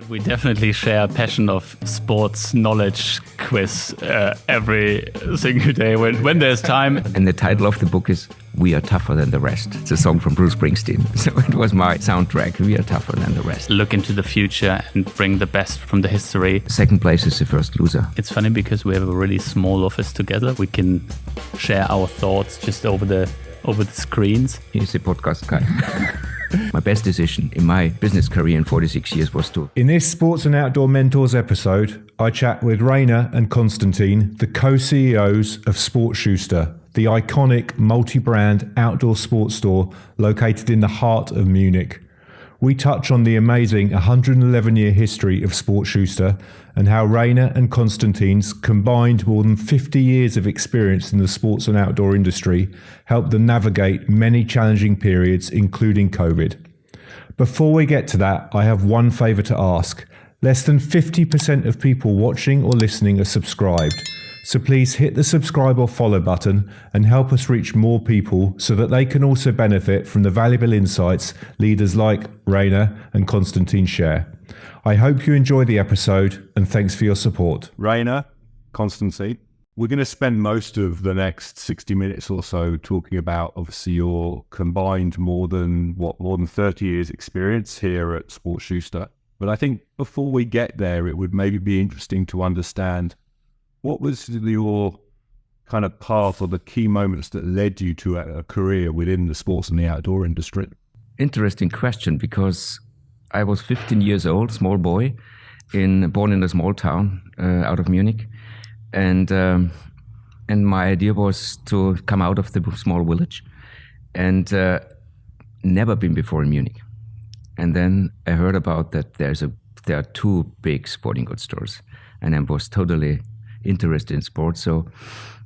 We definitely share a passion of sports knowledge quiz every single day when there's time. And the title of the book is We Are Tougher Than the Rest. It's a song from Bruce Springsteen. So it was my soundtrack, We Are Tougher Than the Rest. Look into the future and bring the best from the history. Second place is the first loser. It's funny because we have a really small office together. We can share our thoughts just over the screens. He's the podcast guy. My best decision in my business career in 46 years was to... In this Sports and Outdoor Mentors episode, I chat with Rainer and Konstantin, the co-CEOs of Sport Schuster, the iconic multi-brand outdoor sports store located in the heart of Munich. We touch on the amazing 111-year history of Sport Schuster and how Rainer and Konstantin's combined more than 50 years of experience in the sports and outdoor industry helped them navigate many challenging periods, including COVID. Before we get to that, I have one favour to ask. Less than 50% of people watching or listening are subscribed. So please hit the subscribe or follow button and help us reach more people so that they can also benefit from the valuable insights leaders like Rainer and Konstantin share. I hope you enjoy the episode and thanks for your support. Rainer, Konstantin, we're going to spend most of the next 60 minutes or so talking about obviously your combined more than 30 years experience here at Sport Schuster. But I think before we get there, it would maybe be interesting to understand what was your kind of path or the key moments that led you to a career within the sports and the outdoor industry? Interesting question, because I was 15 years old, small boy, born in a small town out of Munich. And my idea was to come out of the small village and never been before in Munich. And then I heard about that there are two big sporting goods stores, and I was totally interested in sports. So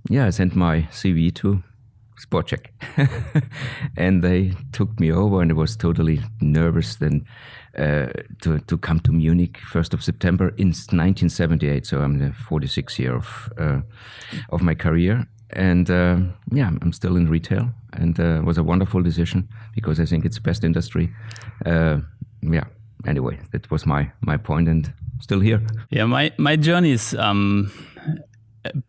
yeah, I sent my CV to Sport Check and they took me over, and I was totally nervous then to come to Munich 1st of September in 1978. So I'm the 46th year of my career. And I'm still in retail, and it was a wonderful decision because I think it's the best industry. Anyway, that was my point, and still here. Yeah, my journey is a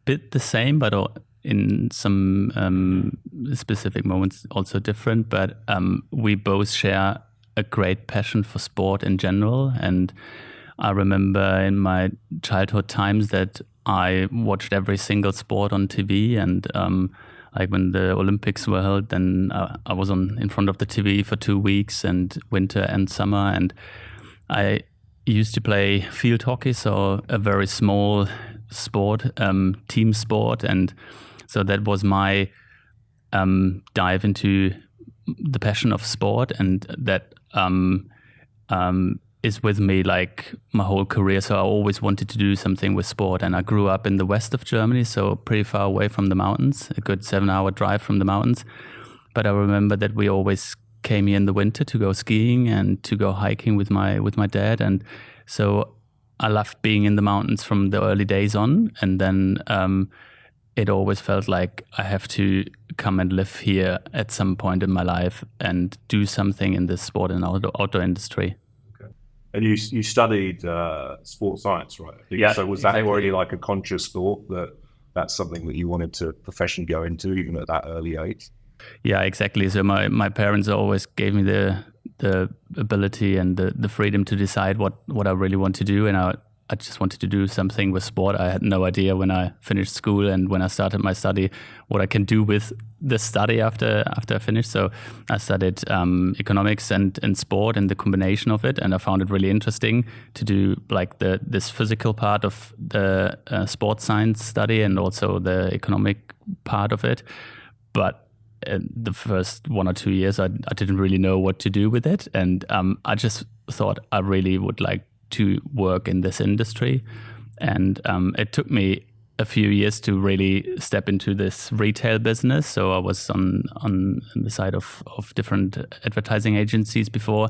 bit the same, but in some specific moments also different. But we both share a great passion for sport in general. And I remember in my childhood times that I watched every single sport on TV, and like when the Olympics were held, then I was in front of the TV for 2 weeks, and winter and summer. And I used to play field hockey, so a very small sport, team sport. And so that was my dive into the passion of sport, and that is with me like my whole career. So I always wanted to do something with sport. And I grew up in the west of Germany, so pretty far away from the mountains, a good 7-hour drive from the mountains. But I remember that we always came here in the winter to go skiing and to go hiking with my dad. And so I loved being in the mountains from the early days on. And then it always felt like I have to come and live here at some point in my life and do something in the sport and outdoor industry. And you studied sports science, right? Yeah. So was that already like a conscious thought that that's something that you wanted to professionally go into even at that early age? Yeah, exactly. So my parents always gave me the ability and the freedom to decide what I really want to do. And I just wanted to do something with sport. I had no idea when I finished school and when I started my study what I can do with the study after I finished. So I studied economics and sport and the combination of it, and I found it really interesting to do like this physical part of the sports science study and also the economic part of it. But the first 1 or 2 years, I didn't really know what to do with it, and I just thought I really would like to work in this industry. And it took me a few years to really step into this retail business. So I was on the side of different advertising agencies before.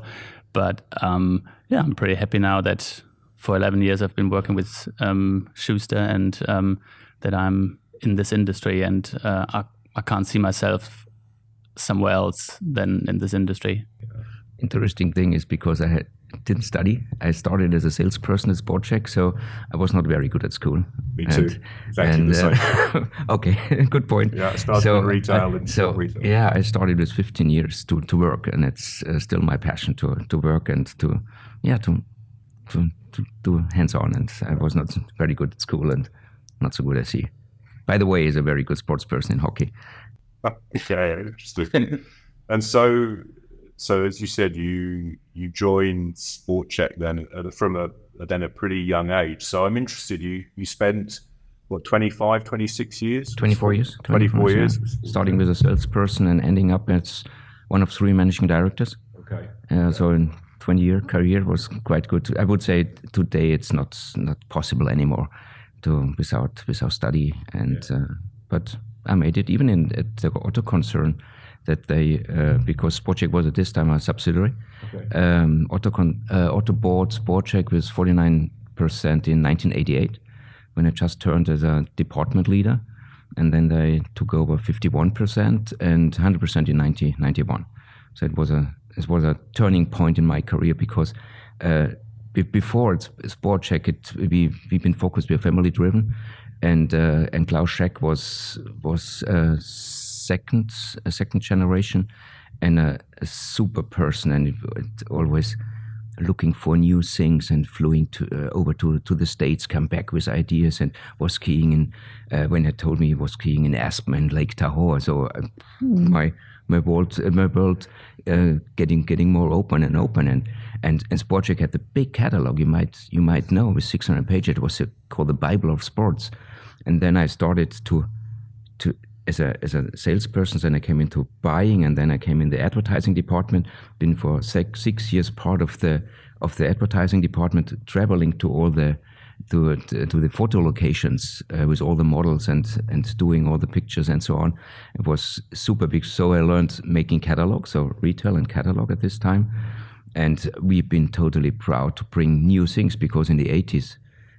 But I'm pretty happy now that for 11 years I've been working with Schuster, and that I'm in this industry, and I can't see myself somewhere else than in this industry. Interesting thing is because I had didn't study. I started as a salesperson at Sport Check, so I was not very good at school. Me too. Exactly the same. Okay, good point. Yeah, I started in retail and retail. Yeah, I started with 15 years to work, and it's still my passion to work and to do hands-on. And I was not very good at school and not so good at sea. By the way, he's a very good sports person in hockey. Okay, interesting. And so as you said, you joined Sport Check then from a pretty young age. So I'm interested. You spent what 26 years? 24 years. 24 years. Yeah. Starting with a salesperson and ending up as one of 3 managing directors. Okay. So in 20-year career was quite good. I would say today it's not possible anymore without study and but I made it even at the auto concern. That they, because SportCheck was at this time a subsidiary, Auto bought SportCheck with 49% in 1988, when I just turned as a department leader, and then they took over 51% and 100% in 1991. So it was a turning point in my career because before SportCheck, we've been focused, we're family driven, and Klaus Scheck was a second generation and a super person, and it always looking for new things and flew over to the States, come back with ideas, and was skiing in when he told me he was skiing in Aspen and Lake Tahoe. So my world getting more open and SportCheck had the big catalog you might know with 600 pages. It was called the Bible of Sports, and then I started to as a salesperson, then I came into buying, and then I came in the advertising department. Been for 6 years part of the advertising department, traveling to all the to the photo locations with all the models and doing all the pictures and so on. It was super big. So I learned making catalogs, so retail and catalog at this time, and we've been totally proud to bring new things because in the 80s.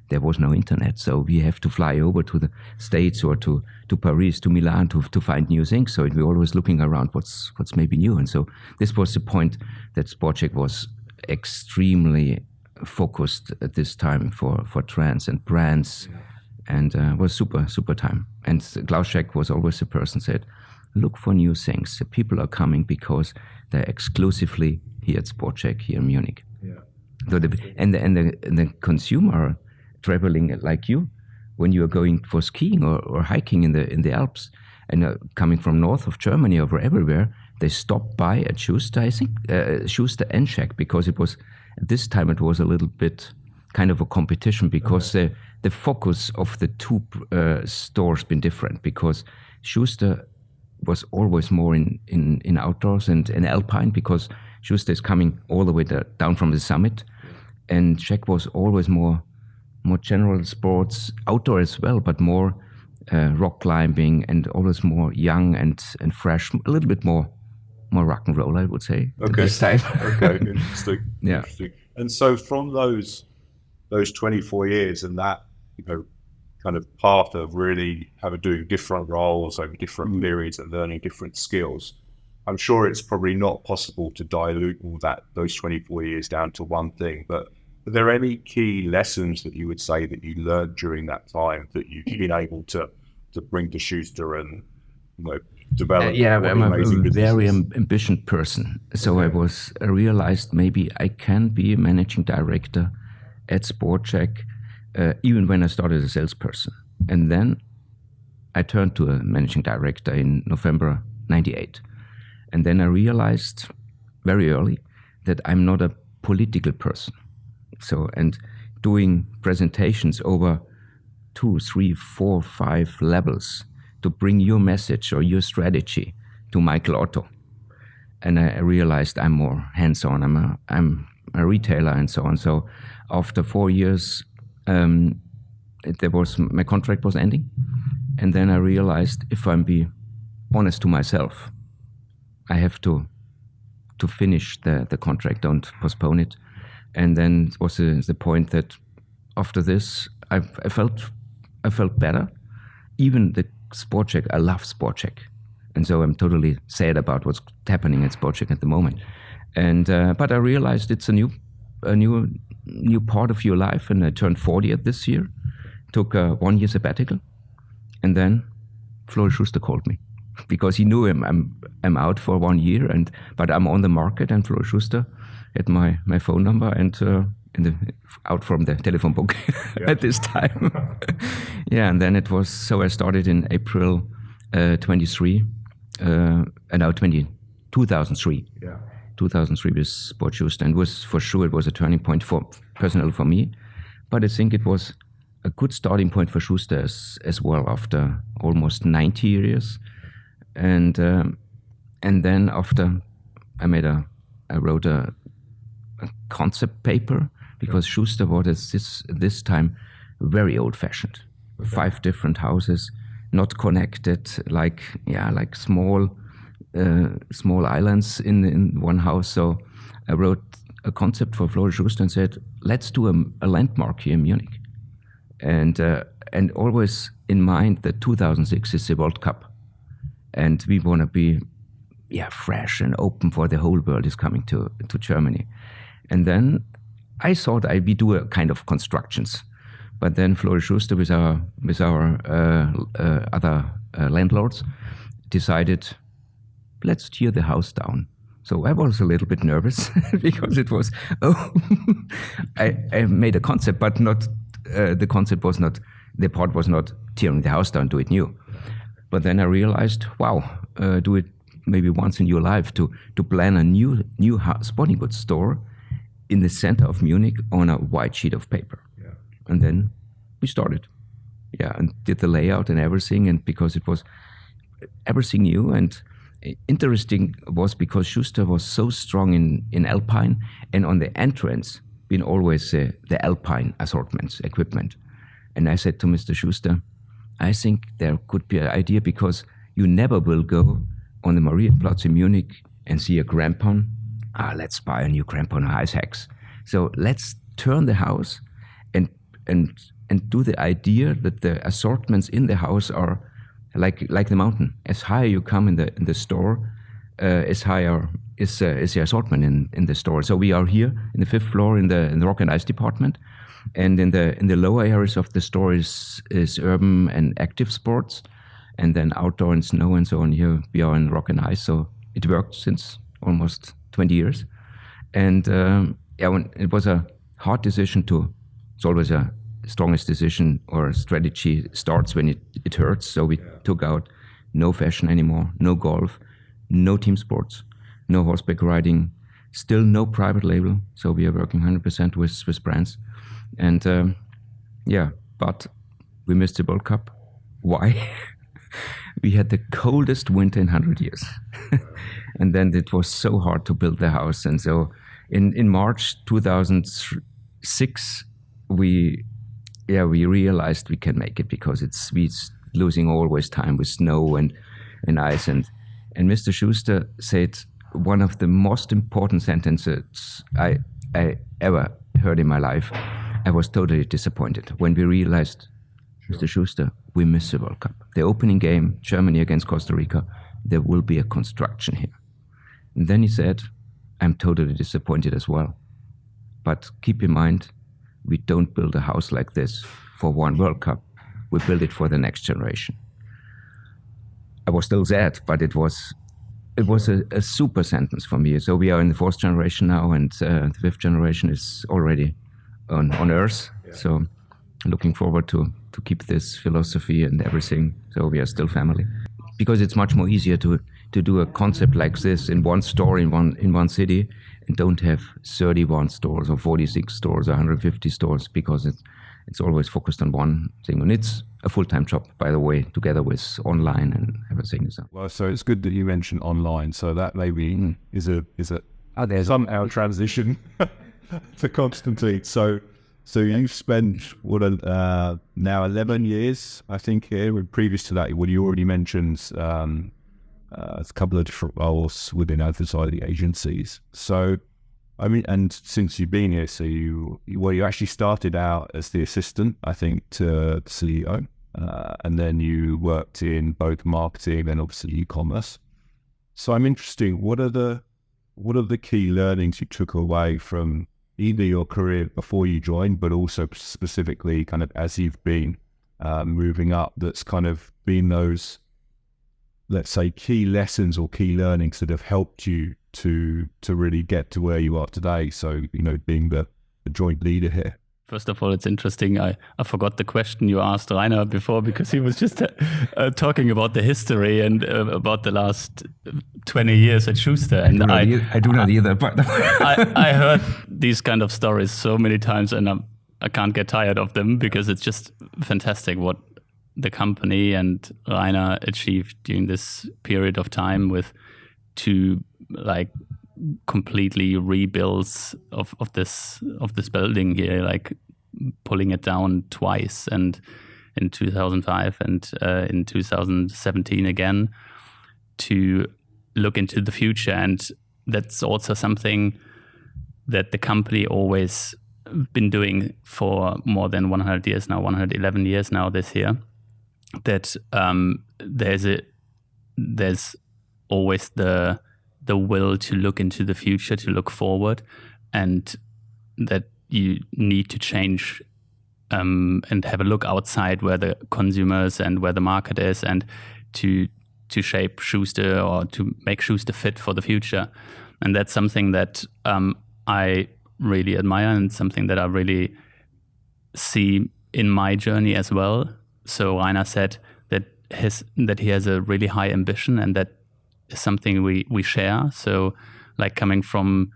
There was no internet, so we have to fly over to the States or to Paris, to Milan to find new things. So we're always looking around what's maybe new. And so this was the point that SportCheck was extremely focused at this time for trends and brands, and was super time. And Klaus Scheck was always the person said, look for new things. The people are coming because they're exclusively here at SportCheck here in Munich. Yeah. So the consumer traveling like you, when you are going for skiing or hiking in the Alps and coming from north of Germany or everywhere, they stop by at Schuster, I think, Schuster and Scheck, because it was, at this time it was a little bit kind of a competition because the focus of the two stores been different, because Schuster was always more in outdoors and in alpine, because Schuster is coming all the way down from the summit, and Scheck was always more general sports, outdoor as well, but more rock climbing and always more young and fresh, a little bit more rock and roll, I would say. Okay. This time. Okay, interesting. Yeah. Interesting. And so from those 24 years and that, kind of path of really doing different roles over different periods and learning different skills, I'm sure it's probably not possible to dilute all those 24 years down to one thing, but are there any key lessons that you would say that you learned during that time that you've been able to bring to Schuster and develop? I'm a very ambitious person. So I realized maybe I can be a managing director at SportCheck even when I started as a salesperson. And then I turned to a managing director in November 98. And then I realized very early that I'm not a political person. So, and doing presentations over 2, 3, 4, 5 levels to bring your message or your strategy to Michael Otto. And I realized I'm more hands-on. I'm a retailer and so on. So after 4 years, my contract was ending. And then I realized if I'm be honest to myself, I have to finish the contract, don't postpone it. And then it was the point that after this, I felt better. Even the SportCheck, I love SportCheck, and so I'm totally sad about what's happening at SportCheck at the moment. And but I realized it's a new a new part of your life, and I turned 40 this year. Took a 1 year sabbatical, and then Florian Schuster called me because he knew I'm out for 1 year, but I'm on the market, and Florian Schuster had my phone number and out from the telephone book at this time. Yeah, and then it was, so I started in April 23, and now 2003. Yeah. 2003 with Sport Schuster, and it was a turning point personal for me, but I think it was a good starting point for Schuster as well after almost 90 years, and then after I wrote a concept paper, because Schuster was this time very old-fashioned. Okay. 5 different houses, not connected, like small islands in one house. So I wrote a concept for Florian Schuster and said, let's do a landmark here in Munich, and always in mind that 2006 is the World Cup, and we want to be fresh and open for the whole world is coming to Germany. And then I thought we do a kind of constructions, but then Florian Schuster with our other landlords decided, let's tear the house down. So I was a little bit nervous because it was, I made a concept, but not, the concept was not, the part was not tearing the house down, do it new. But then I realized, wow, do it maybe once in your life to plan a new sporting goods store in the center of Munich on a white sheet of paper. Yeah. And then we started. Yeah, and did the layout and everything, and because it was everything new and interesting was because Schuster was so strong in Alpine, and on the entrance been always the Alpine assortments, equipment. And I said to Mr. Schuster, I think there could be an idea, because you never will go on the Marienplatz in Munich and see a crampon. Let's buy a new crampon or ice axe. So let's turn the house and do the idea that the assortments in the house are like the mountain. As higher you come in the store, as higher is the assortment in the store. So we are here in the 5th floor in the rock and ice department, and in the lower areas of the store is urban and active sports, and then outdoor and snow and so on. Here we are in rock and ice. So it worked since almost 20 years, and when it was a hard decision it's always a strongest decision or strategy starts when it hurts. So we took out no fashion anymore, no golf, no team sports, no horseback riding, still no private label. So we are working 100% with Swiss brands, and but we missed the World Cup. Why? We had the coldest winter in 100 years. And then it was so hard to build the house. And so in March 2006, we realized we can make it, because we're losing always time with snow and ice. And Mr. Schuster said one of the most important sentences I ever heard in my life. I was totally disappointed when we realized, Mr. Schuster, we missed the World Cup. The opening game, Germany against Costa Rica, there will be a construction here. And then he said, I'm totally disappointed as well. But keep in mind, we don't build a house like this for one World Cup. We build it for the next generation. I was still sad, but it was a super sentence for me. So we are in the 4th generation now, and the 5th generation is already on Earth. Yeah. So looking forward to keep this philosophy and everything. So we are still family, because it's much more easier to do a concept like this in one store in one city, and don't have 31 stores or 46 stores or 150 stores, because it's always focused on one thing, and it's a full-time job, by the way, together with online and everything. Well, so it's good that you mentioned online. So that maybe is a somehow transition to Konstantin. So you've spent now 11 years, I think, here. And previous to that, you already mentioned a couple of different roles within advertising agencies. So, I mean, and since you've been here, so you actually started out as the assistant, I think, to the CEO, and then you worked in both marketing and obviously e-commerce. So I'm interested, what are the key learnings you took away from either your career before you joined, but also specifically kind of as you've been moving up, that's kind of been those, let's say, key lessons or key learnings that have helped you to really get to where you are today? So, being the joint leader here. First of all, it's interesting. I forgot the question you asked Rainer before, because he was just talking about the history and about the last 20 years at Schuster. And I do not either. But I heard these kind of stories so many times, and I can't get tired of them, because it's just fantastic what the company and Rainer achieved during this period of time, with two completely rebuilds of this building here, like pulling it down twice, and in 2005 and in 2017 again, to look into the future. And that's also something that the company always been doing for more than 100 years now, 111 years now this year. That there's always the will to look into the future, to look forward, and that you need to change and have a look outside where the consumers and where the market is, and to shape Schuster, or to make Schuster fit for the future. And that's something that I really admire, and something that I really see in my journey as well. So Rainer said that he has a really high ambition, and that is something we share. So, like, coming from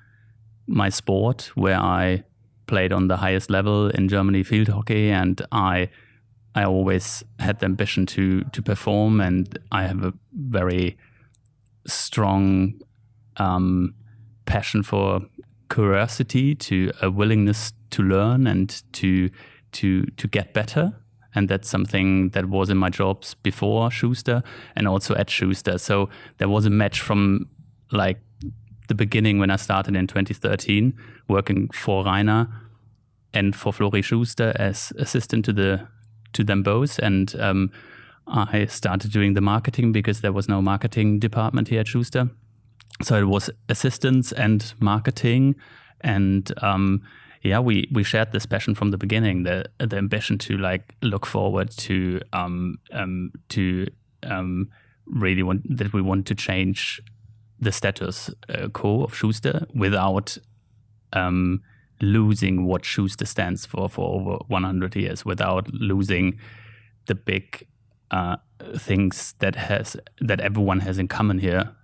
my sport, where I played on the highest level in Germany, field hockey, and I always had the ambition to perform, and I have a very strong passion for curiosity, to a willingness to learn and to get better. And that's something that was in my jobs before Schuster and also at Schuster. So there was a match from the beginning, when I started in 2013, working for Rainer and for Flori Schuster as assistant to them both. And I started doing the marketing, because there was no marketing department here at Schuster. So it was assistants and marketing, and we shared this passion from the beginning, the ambition to look forward, to really we want to change the status quo of Schuster without losing what Schuster stands for over 100 years, without losing the big things that everyone has in common here,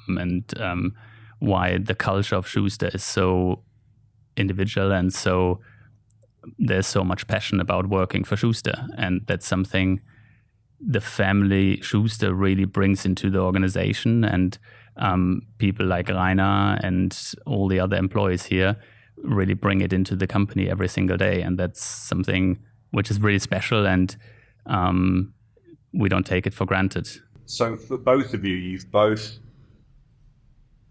and why the culture of Schuster is so individual, and so there's so much passion about working for Schuster. And that's something the family Schuster really brings into the organization, and people like Rainer and all the other employees here really bring it into the company every single day. And that's something which is really special, and we don't take it for granted. So for both of you, you've both,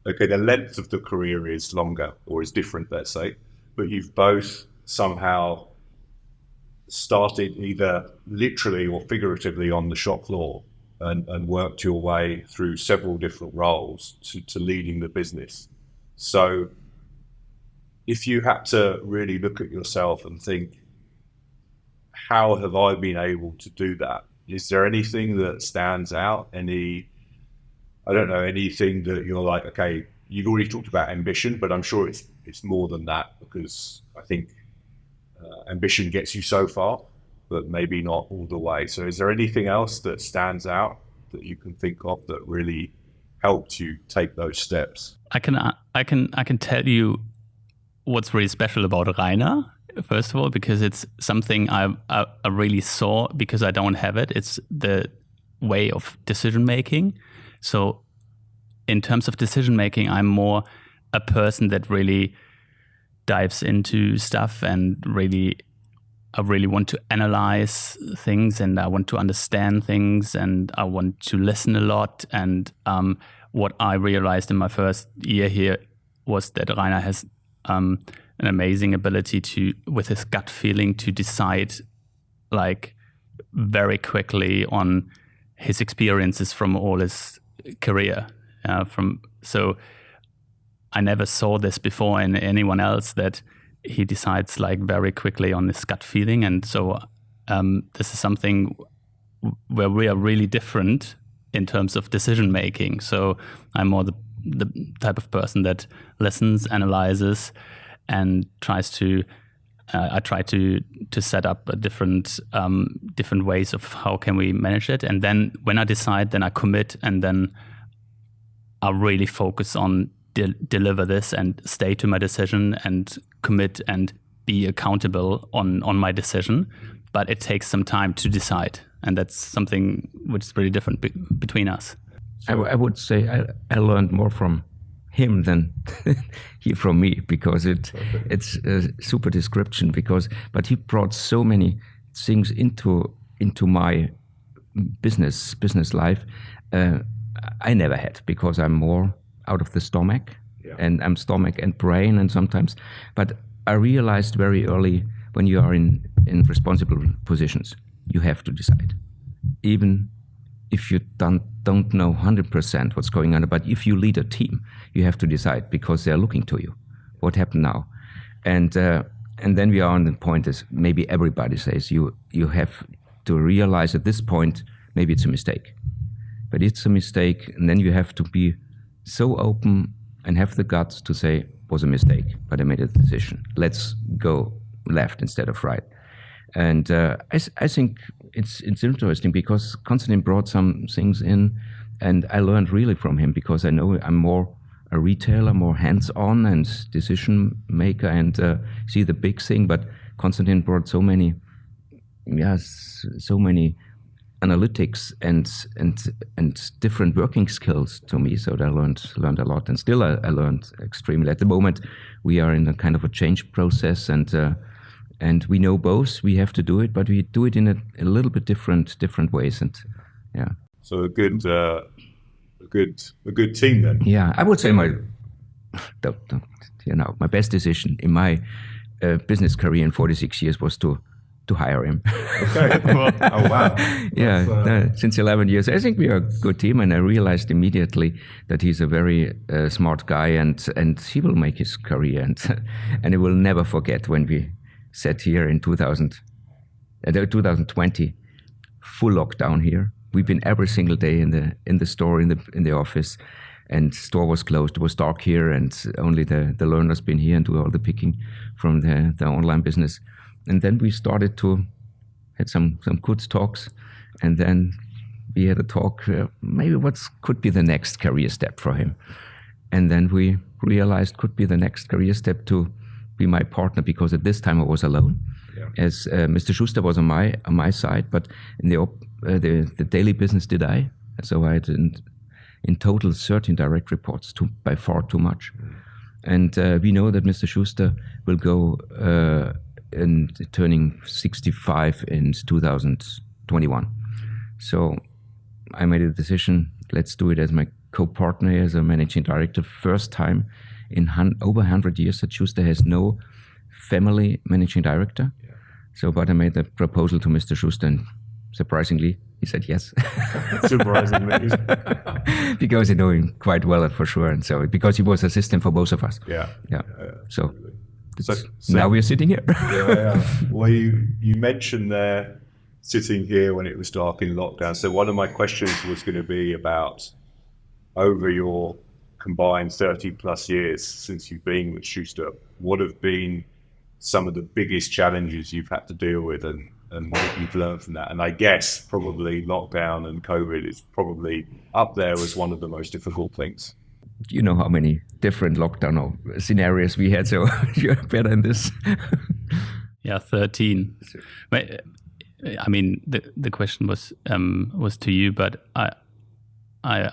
the length of the career is longer, or is different, let's say, but you've both somehow started either literally or figuratively on the shop floor, and worked your way through several different roles to leading the business. So if you had to really look at yourself and think, how have I been able to do that? Is there anything that stands out? Anything that you're like, okay, you've already talked about ambition, but I'm sure it's more than that, because I think ambition gets you so far, but maybe not all the way. So is there anything else that stands out that you can think of that really helped you take those steps? I can tell you what's really special about Rainer, first of all, because it's something I really saw, because I don't have it. It's the way of decision making. So in terms of decision making, I'm more a person that really dives into stuff, and I really want to analyze things, and I want to understand things, and I want to listen a lot. And what I realized in my first year here was that Rainer has an amazing ability to, with his gut feeling, to decide very quickly on his experiences from all his career. So I never saw this before in anyone else, that he decides like very quickly on his gut feeling. And so this is something where we are really different in terms of decision making. So I'm more the type of person that listens, analyzes, and tries to I try to set up a different ways of how can we manage it. And then when I decide, then I commit, and then I really focus on deliver this and stay to my decision and commit and be accountable on my decision. But it takes some time to decide, and that's something which is pretty different between us. I would say I learned more from him than he from me, because it's a super description. But he brought so many things into my business life. I never had, because I'm more out of the stomach, and I'm stomach and brain, and sometimes. But I realized very early, when you are in responsible positions, you have to decide, even if you don't know 100% what's going on. But if you lead a team, you have to decide, because they're looking to you. What happened now? And then we are on the point is, maybe everybody says you have to realize at this point, maybe it's a mistake. But it's a mistake, and then you have to be so open and have the guts to say, it was a mistake, but I made a decision. Let's go left instead of right. And I think it's interesting, because Konstantin brought some things in, and I learned really from him, because I know I'm more a retailer, more hands-on and decision maker, and see the big thing. But Konstantin brought so many analytics and different working skills to me. So I learned a lot, and still I learned extremely. At the moment, we are in a kind of a change process, and we know both we have to do it, but we do it in a little bit different ways. And yeah. So a good team then. Yeah, I would say my best decision in my business career in 46 years was to hire him. Okay. Oh wow. Yeah, since 11 years, I think we are a good team, and I realized immediately that he's a very smart guy, and he will make his career, and he will never forget when we sat here in 2020, full lockdown here. We've been every single day in the store, in the office, and store was closed. It was dark here, and only the learners been here and do all the picking from the online business. And then we started to had some good talks, and then we had a talk, maybe what could be the next career step for him. And then we realized could be the next career step to be my partner, because at this time I was alone. Yeah. As Mr. Schuster was on my side, but in the daily business did I. So I had in total 13 direct reports, by far too much. And we know that Mr. Schuster will go and turning 65 in 2021. So I made a decision, let's do it as my co-partner, as a managing director. First time in over 100 years that Schuster has no family managing director. Yeah. So, but I made the proposal to Mr. Schuster, and surprisingly, he said yes. Surprisingly. Because I know him quite well, for sure. And so, because he was assistant for both of us. Yeah. So So now we're sitting here. Yeah. Well, you mentioned there sitting here when it was dark in lockdown. So one of my questions was going to be about, over your combined 30 plus years since you've been with Schuster, what have been some of the biggest challenges you've had to deal with, and what you've learned from that? And I guess probably lockdown and COVID is probably up there as one of the most difficult things. You know how many different lockdown scenarios we had, so you're better in this. Yeah, 13. I mean, the question was to you, but I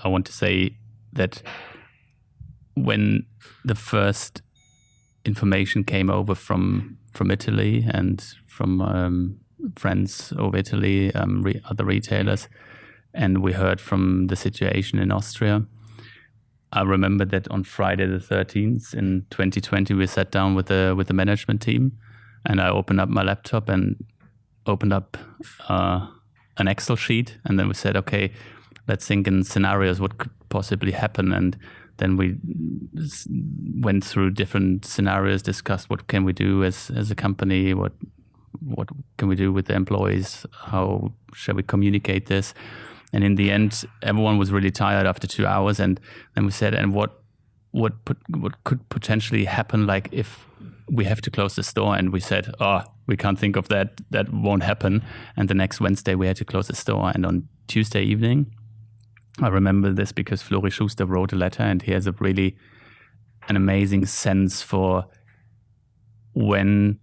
want to say that when the first information came over from Italy and from friends over Italy, other retailers, and we heard from the situation in Austria, I remember that on Friday the 13th in 2020, we sat down with the management team, and I opened up my laptop and opened up an Excel sheet, and then we said, okay, let's think in scenarios what could possibly happen. And then we went through different scenarios, discussed what can we do as a company, what can we do with the employees, how shall we communicate this. And in the end, everyone was really tired after 2 hours. And then we said, and what could potentially happen, like if we have to close the store? And we said, we can't think of that. That won't happen. And the next Wednesday, we had to close the store. And on Tuesday evening, I remember this because Sport Schuster wrote a letter, and he has an amazing sense for when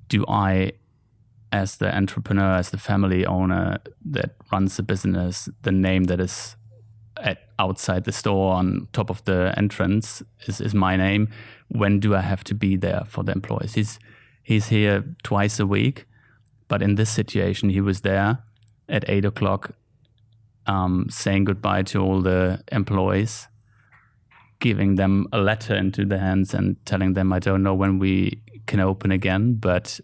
do I, as the entrepreneur, as the family owner that runs the business, the name that is outside the store on top of the entrance is my name. When do I have to be there for the employees? He's here twice a week, but in this situation, he was there at 8 o'clock, saying goodbye to all the employees, giving them a letter into their hands and telling them, I don't know when we can open again, but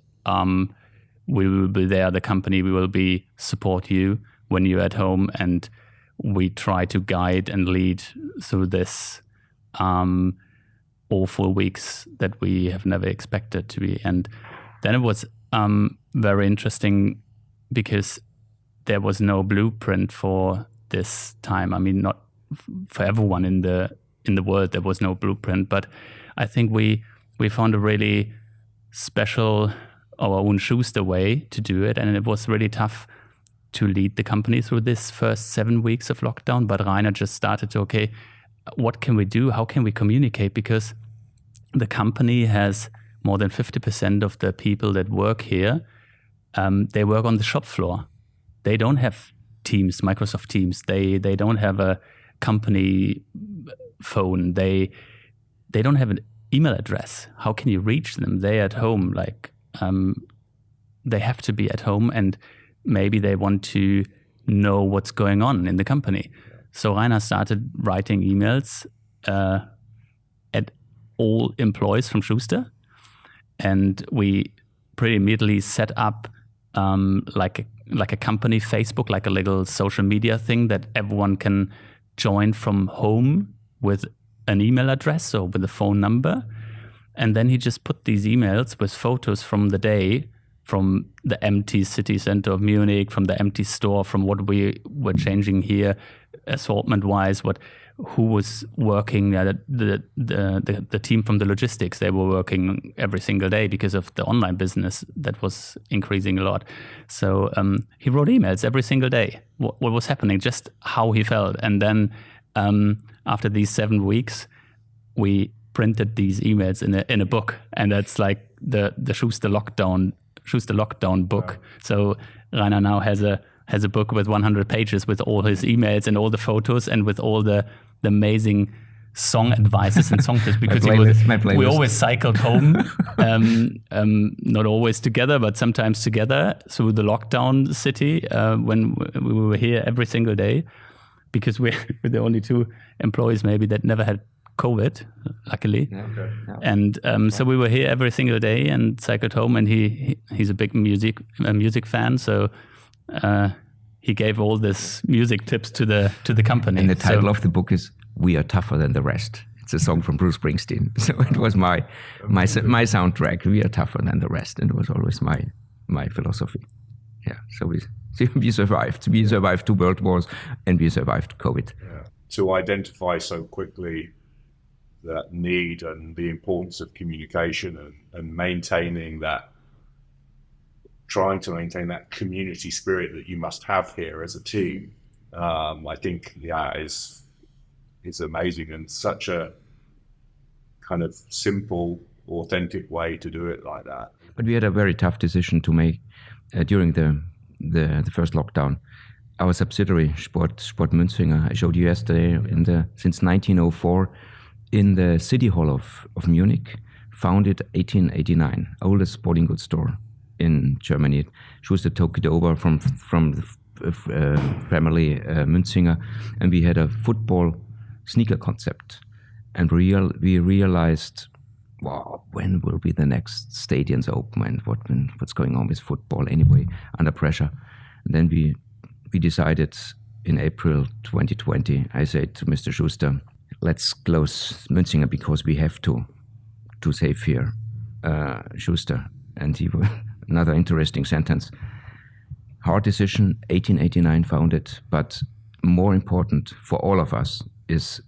we will be there, the company, we will support you when you're at home, and we try to guide and lead through this awful weeks that we have never expected to be. And then it was very interesting because there was no blueprint for this time. I mean, not for everyone in the world, there was no blueprint, but I think we found a really special, our own Schuster way to do it. And it was really tough to lead the company through this first 7 weeks of lockdown. But Rainer just started to, okay, what can we do? How can we communicate? Because the company has more than 50% of the people that work here, they work on the shop floor. They don't have Teams, Microsoft Teams. They don't have a company phone. They don't have an email address. How can you reach them? They're at home. They have to be at home, and maybe they want to know what's going on in the company. So Rainer started writing emails at all employees from Schuster, and we pretty immediately set up like a company Facebook, like a little social media thing that everyone can join from home with an email address or with a phone number. And then he just put these emails with photos from the day, from the empty city center of Munich, from the empty store, from what we were changing here, assortment-wise, who was working, the team from the logistics, they were working every single day because of the online business that was increasing a lot. So he wrote emails every single day, what was happening, just how he felt. And then after these 7 weeks, we printed these emails in a book, and that's like the Schuster lockdown book. Wow. So Rainer now has a book with 100 pages with all his emails and all the photos and with all the amazing song advices and song tips, because we always cycled home, not always together, but sometimes together through the lockdown city when we were here every single day, because we're the only 2 employees maybe that never had COVID, luckily. Yeah, okay. Yeah. And so we were here every single day and cycled home, and he's a big music fan, so he gave all this music tips to the company. And the title of the book is "We Are Tougher Than the Rest." It's a song from Bruce Springsteen. So it was my soundtrack. We are tougher than the rest, and it was always my philosophy. Yeah. So we survived. We survived 2 world wars, and we survived COVID. Yeah. To identify so quickly that need and the importance of communication and trying to maintain that community spirit that you must have here as a team, I think, is amazing, and such a kind of simple, authentic way to do it like that. But we had a very tough decision to make during the first lockdown. Our subsidiary, Sport Munzinger, I showed you yesterday, since 1904, in the City Hall of Munich, founded 1889, oldest sporting goods store in Germany. Schuster took it over from the family Munzinger, and we had a football sneaker concept. And we realized, wow, when will be the next stadiums open, and what's going on with football anyway, under pressure. And then we decided in April 2020, I said to Mr. Schuster, let's close Münzinger because we have to save here Schuster. And another interesting sentence. Hard decision, 1889 founded, but more important for all of us is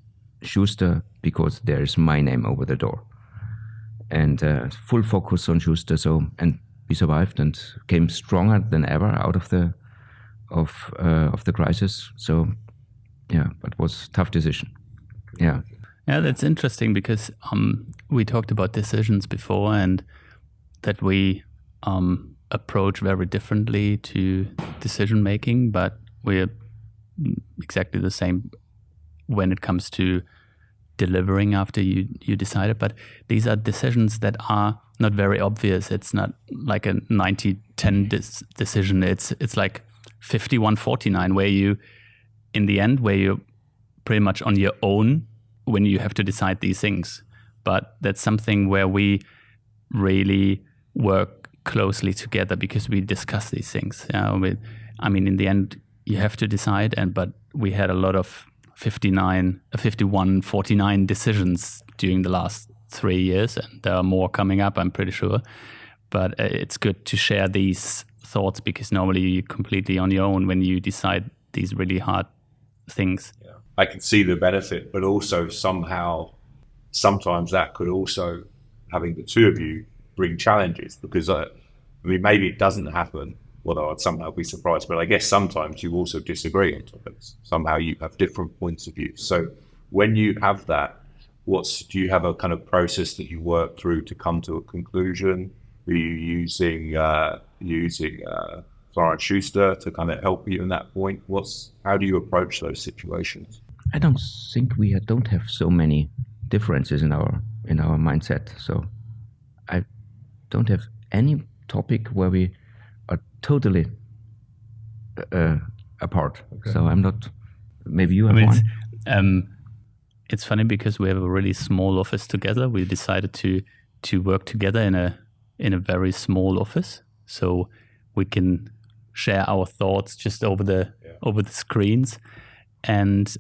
Schuster because there is my name over the door. And full focus on Schuster. And we survived and came stronger than ever out of the crisis. So yeah, but it was a tough decision. Yeah. Yeah, that's interesting because we talked about decisions before and that we approach very differently to decision making, but we're exactly the same when it comes to delivering after you decided. But these are decisions that are not very obvious. It's not like a 90-10 decision. It's like 51-49 where you, in the end, where you're pretty much on your own when you have to decide these things. But that's something where we really work closely together because we discuss these things. In the end, you have to decide, but we had a lot of 51-49 decisions during the last 3 years, and there are more coming up, I'm pretty sure. But it's good to share these thoughts because normally you're completely on your own when you decide these really hard things. Yeah. I can see the benefit, but also sometimes that could also, having the two of you, bring challenges because maybe it doesn't happen, although I'd somehow be surprised, but I guess sometimes you also disagree on topics. Somehow you have different points of view. So when you have that, do you have a kind of process that you work through to come to a conclusion? Are you using Rainer Schuster to kind of help you in that point? How do you approach those situations? I don't think we don't have so many differences in our mindset. So I don't have any topic where we are totally apart. Okay. So I'm not. Maybe you have one. It's funny because we have a really small office together. We decided to work together in a very small office, so we can share our thoughts just over the screens. And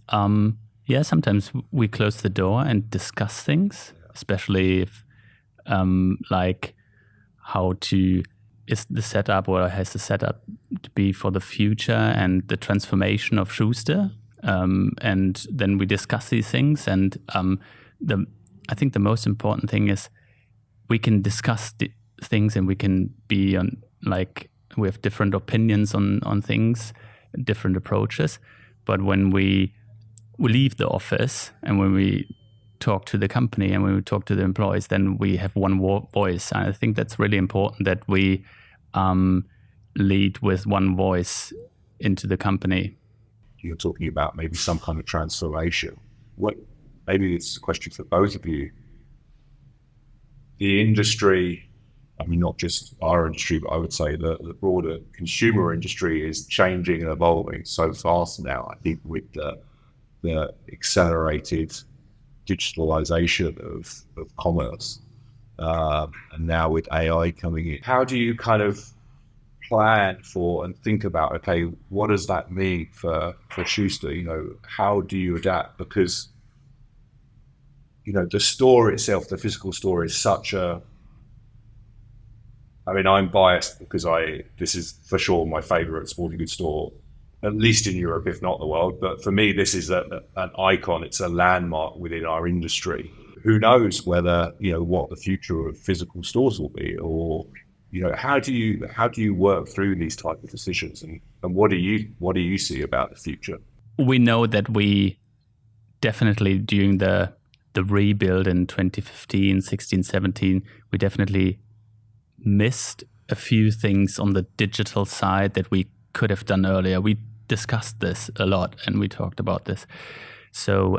sometimes we close the door and discuss things, especially if like how is the setup or has the setup to be for the future and the transformation of Schuster. And then we discuss these things. And I think the most important thing is we can discuss the things and we can be on, like, we have different opinions on things, different approaches. But when we leave the office and when we talk to the company and when we talk to the employees, then we have one voice. And I think that's really important that we lead with one voice into the company. You're talking about maybe some kind of transformation. Maybe it's a question for both of you. The industry, not just our industry, but I would say the broader consumer industry is changing and evolving so fast now. I think with the accelerated digitalization of commerce, and now with AI coming in, how do you kind of plan for and think about, okay, what does that mean for Schuster? How do you adapt? Because the store itself, the physical store, is such a. I'm biased because this is for sure my favorite sporting goods store, at least in Europe, if not the world. But for me, this is an icon. It's a landmark within our industry. Who knows whether, what the future of physical stores will be, or, how do you work through these type of decisions, and what do you see about the future? We know that we definitely during the rebuild in 2015, 16, 17, we definitely missed a few things on the digital side that we could have done earlier. We discussed this a lot and we talked about this. So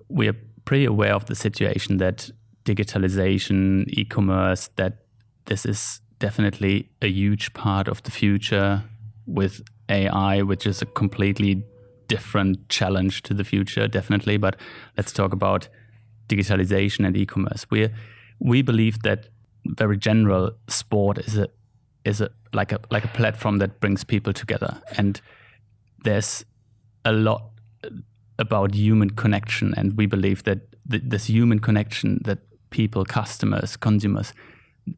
we're pretty aware of the situation that digitalization, e-commerce, that this is definitely a huge part of the future with AI, which is a completely different challenge to the future, definitely. But let's talk about digitalization and e-commerce. We believe that very general sport is a platform that brings people together, and there's a about human connection, and we believe that this human connection, that people, customers, consumers,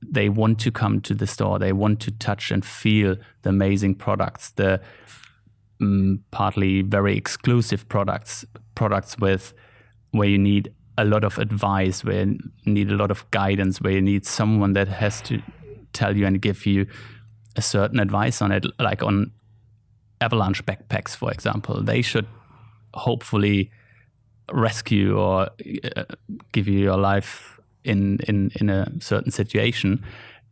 they want to come to the store, they want to touch and feel the amazing products, the partly very exclusive products where you need a lot of advice, where you need a lot of guidance, where you need someone that has to tell you and give you a certain advice on it, like on avalanche backpacks, for example. They should hopefully rescue or give you your life in a certain situation.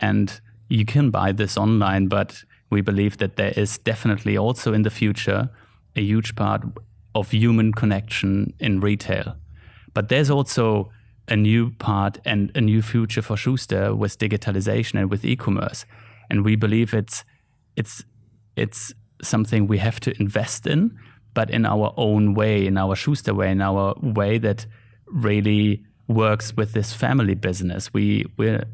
And you can buy this online, but we believe that there is definitely also in the future a huge part of human connection in retail. But there's also a new part and a new future for Schuster with digitalization and with e-commerce. And we believe it's something we have to invest in, but in our own way, in our Schuster way, in our way that really works with this family business. We're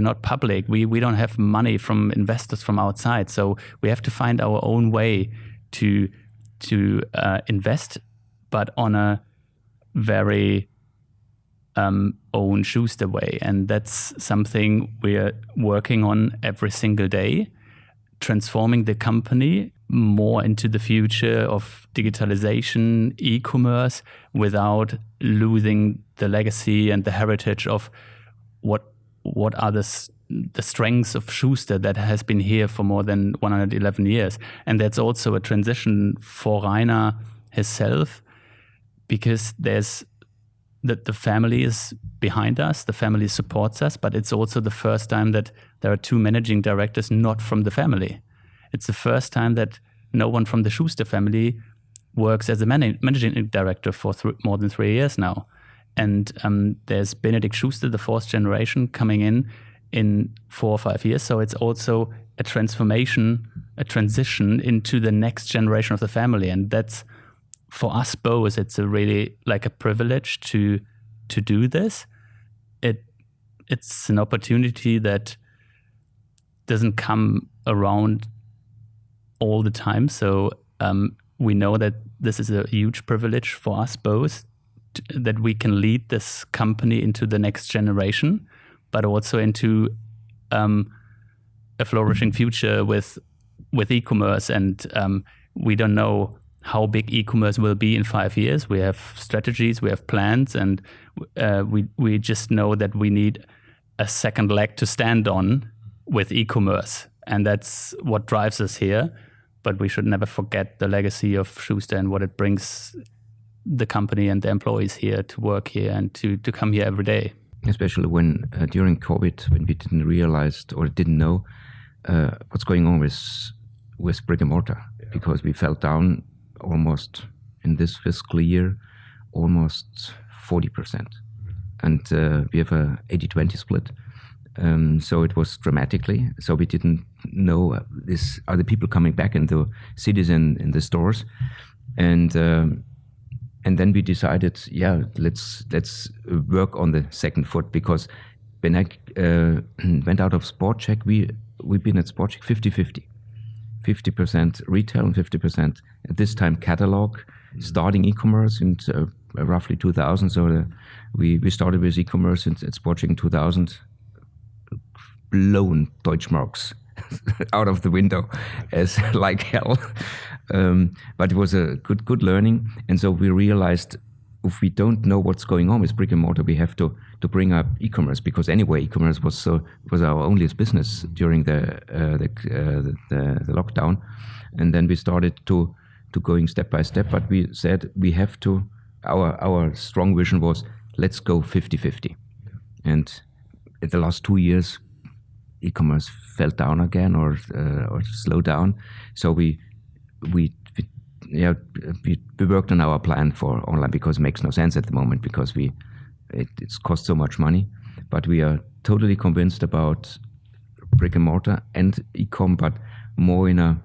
not public. We don't have money from investors from outside. So we have to find our own way to invest, but on a very own Schuster way. And that's something we're working on every single day, transforming the company more into the future of digitalization, e-commerce, without losing the legacy and the heritage of what are the strengths of Schuster that has been here for more than 111 years. And that's also a transition for Rainer himself, because there's the family is behind us, the family supports us, but it's also the first time that there are two managing directors not from the family. It's the first time that no one from the Schuster family works as a managing director for more than 3 years now. And there's Benedikt Schuster, the fourth generation, coming in 4 or 5 years. So it's also a transition into the next generation of the family. And that's, for us both, it's a really like a privilege to do this. It's an opportunity that doesn't come around all the time. So we know that this is a huge privilege for us both, that we can lead this company into the next generation, but also into a flourishing future with e-commerce. And we don't know how big e-commerce will be in 5 years. We have strategies, we have plans, and we just know that we need a second leg to stand on with e-commerce. And that's what drives us here. But we should never forget the legacy of Schuster and what it brings the company and the employees here to work here and to come here every day. Especially when during COVID, when we didn't realize or didn't know what's going on with brick and mortar, because we fell down almost in this fiscal year, almost 40%. And we have a 80-20 split. So it was dramatically. So we didn't know are the people coming back into cities and in the stores, and then we decided, let's work on the second foot, because when I went out of Sport Check, we've been at Sport Check 50-50, 50% retail and 50% at this time catalog, starting e-commerce in roughly 2000. So we started with e-commerce at Sport Check in 2000. Blown Deutschmarks out of the window as like hell, but it was a good learning. And so we realized, if we don't know what's going on with brick and mortar, we have to bring up e-commerce, because anyway e-commerce was our only business during the lockdown. And then we started to going step by step, but we said we have to, our strong vision was, let's go 50-50. And in the last 2 years, e-commerce fell down again or slowed down. So we worked on our plan for online, because it makes no sense at the moment, because it's cost so much money. But we are totally convinced about brick and mortar and e-com, but more in a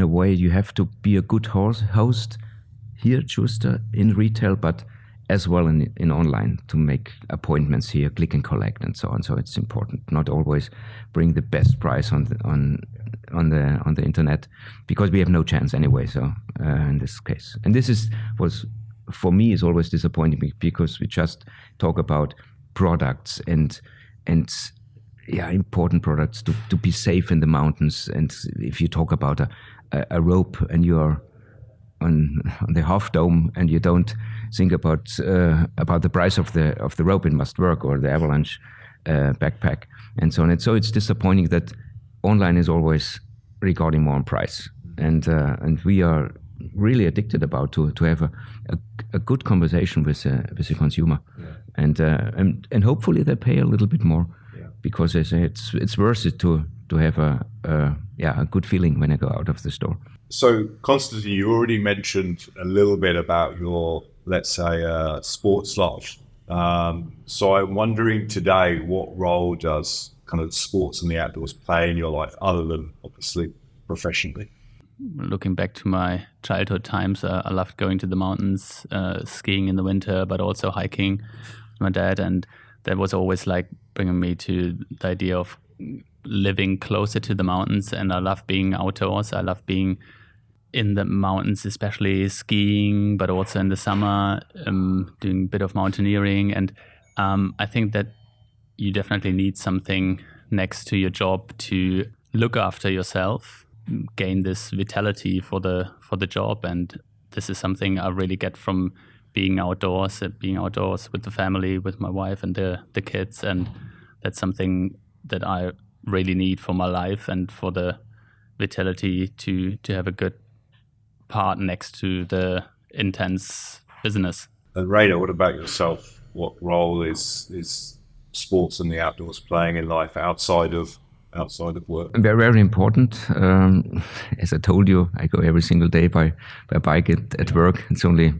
way you have to be a good host here at Schuster in retail, but as well in online to make appointments here, click and collect, and so on. So it's important not always bring the best price on the internet, because we have no chance anyway. So in this case, and this was for me is always disappointing, because we just talk about products and important products to be safe in the mountains. And if you talk about a rope and you're on the half dome and you don't think about the price of the rope, it must work, or the avalanche backpack and so on. And so it's disappointing that online is always regarding more on price, and we are really addicted about to have a good conversation with the consumer, and hopefully they pay a little bit more, because they say it's worth it to have a good feeling when I go out of the store. So, Konstantin, you already mentioned a little bit about your, let's say, sports life. So I'm wondering today, what role does kind of sports and the outdoors play in your life, other than obviously professionally? Looking back to my childhood times, I loved going to the mountains, skiing in the winter, but also hiking with my dad. And that was always like bringing me to the idea of living closer to the mountains. And I love being outdoors. I love being in the mountains, especially skiing, but also in the summer, doing a bit of mountaineering. And I think that you definitely need something next to your job to look after yourself, gain this vitality for the job. And this is something I really get from being outdoors with the family, with my wife and the kids. And that's something that I really need for my life and for the vitality to have a good part next to the intense business. And Rainer, what about yourself? What role is sports and the outdoors playing in life outside of work? Very, very important. As I told you, I go every single day by bike at work. It's only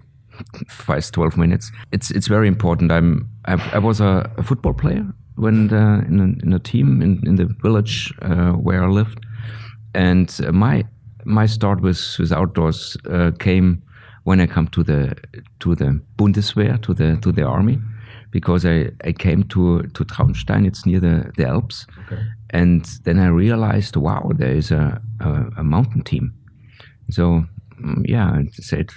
twice 12 minutes. It's very important. I was a football player when in a team in the village where I lived, and my start with outdoors came when I come to the Bundeswehr, to the army, because I came to Traunstein. It's near the Alps, and then I realized, wow, there is a mountain team. So I said,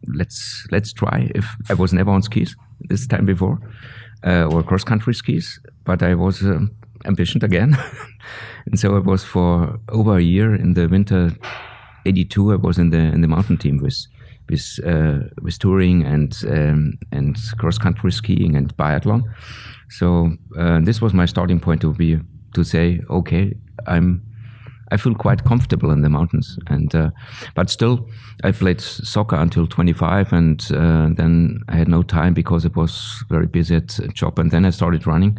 let's try. If I was never on skis this time before, or cross country skis, but I was ambitious again, and so I was for over a year in the winter. 82, I was in the mountain team with touring and cross country skiing and biathlon. So this was my starting point to say, okay, I feel quite comfortable in the mountains, and but still I played soccer until 25, and then I had no time because it was very busy at job, and then I started running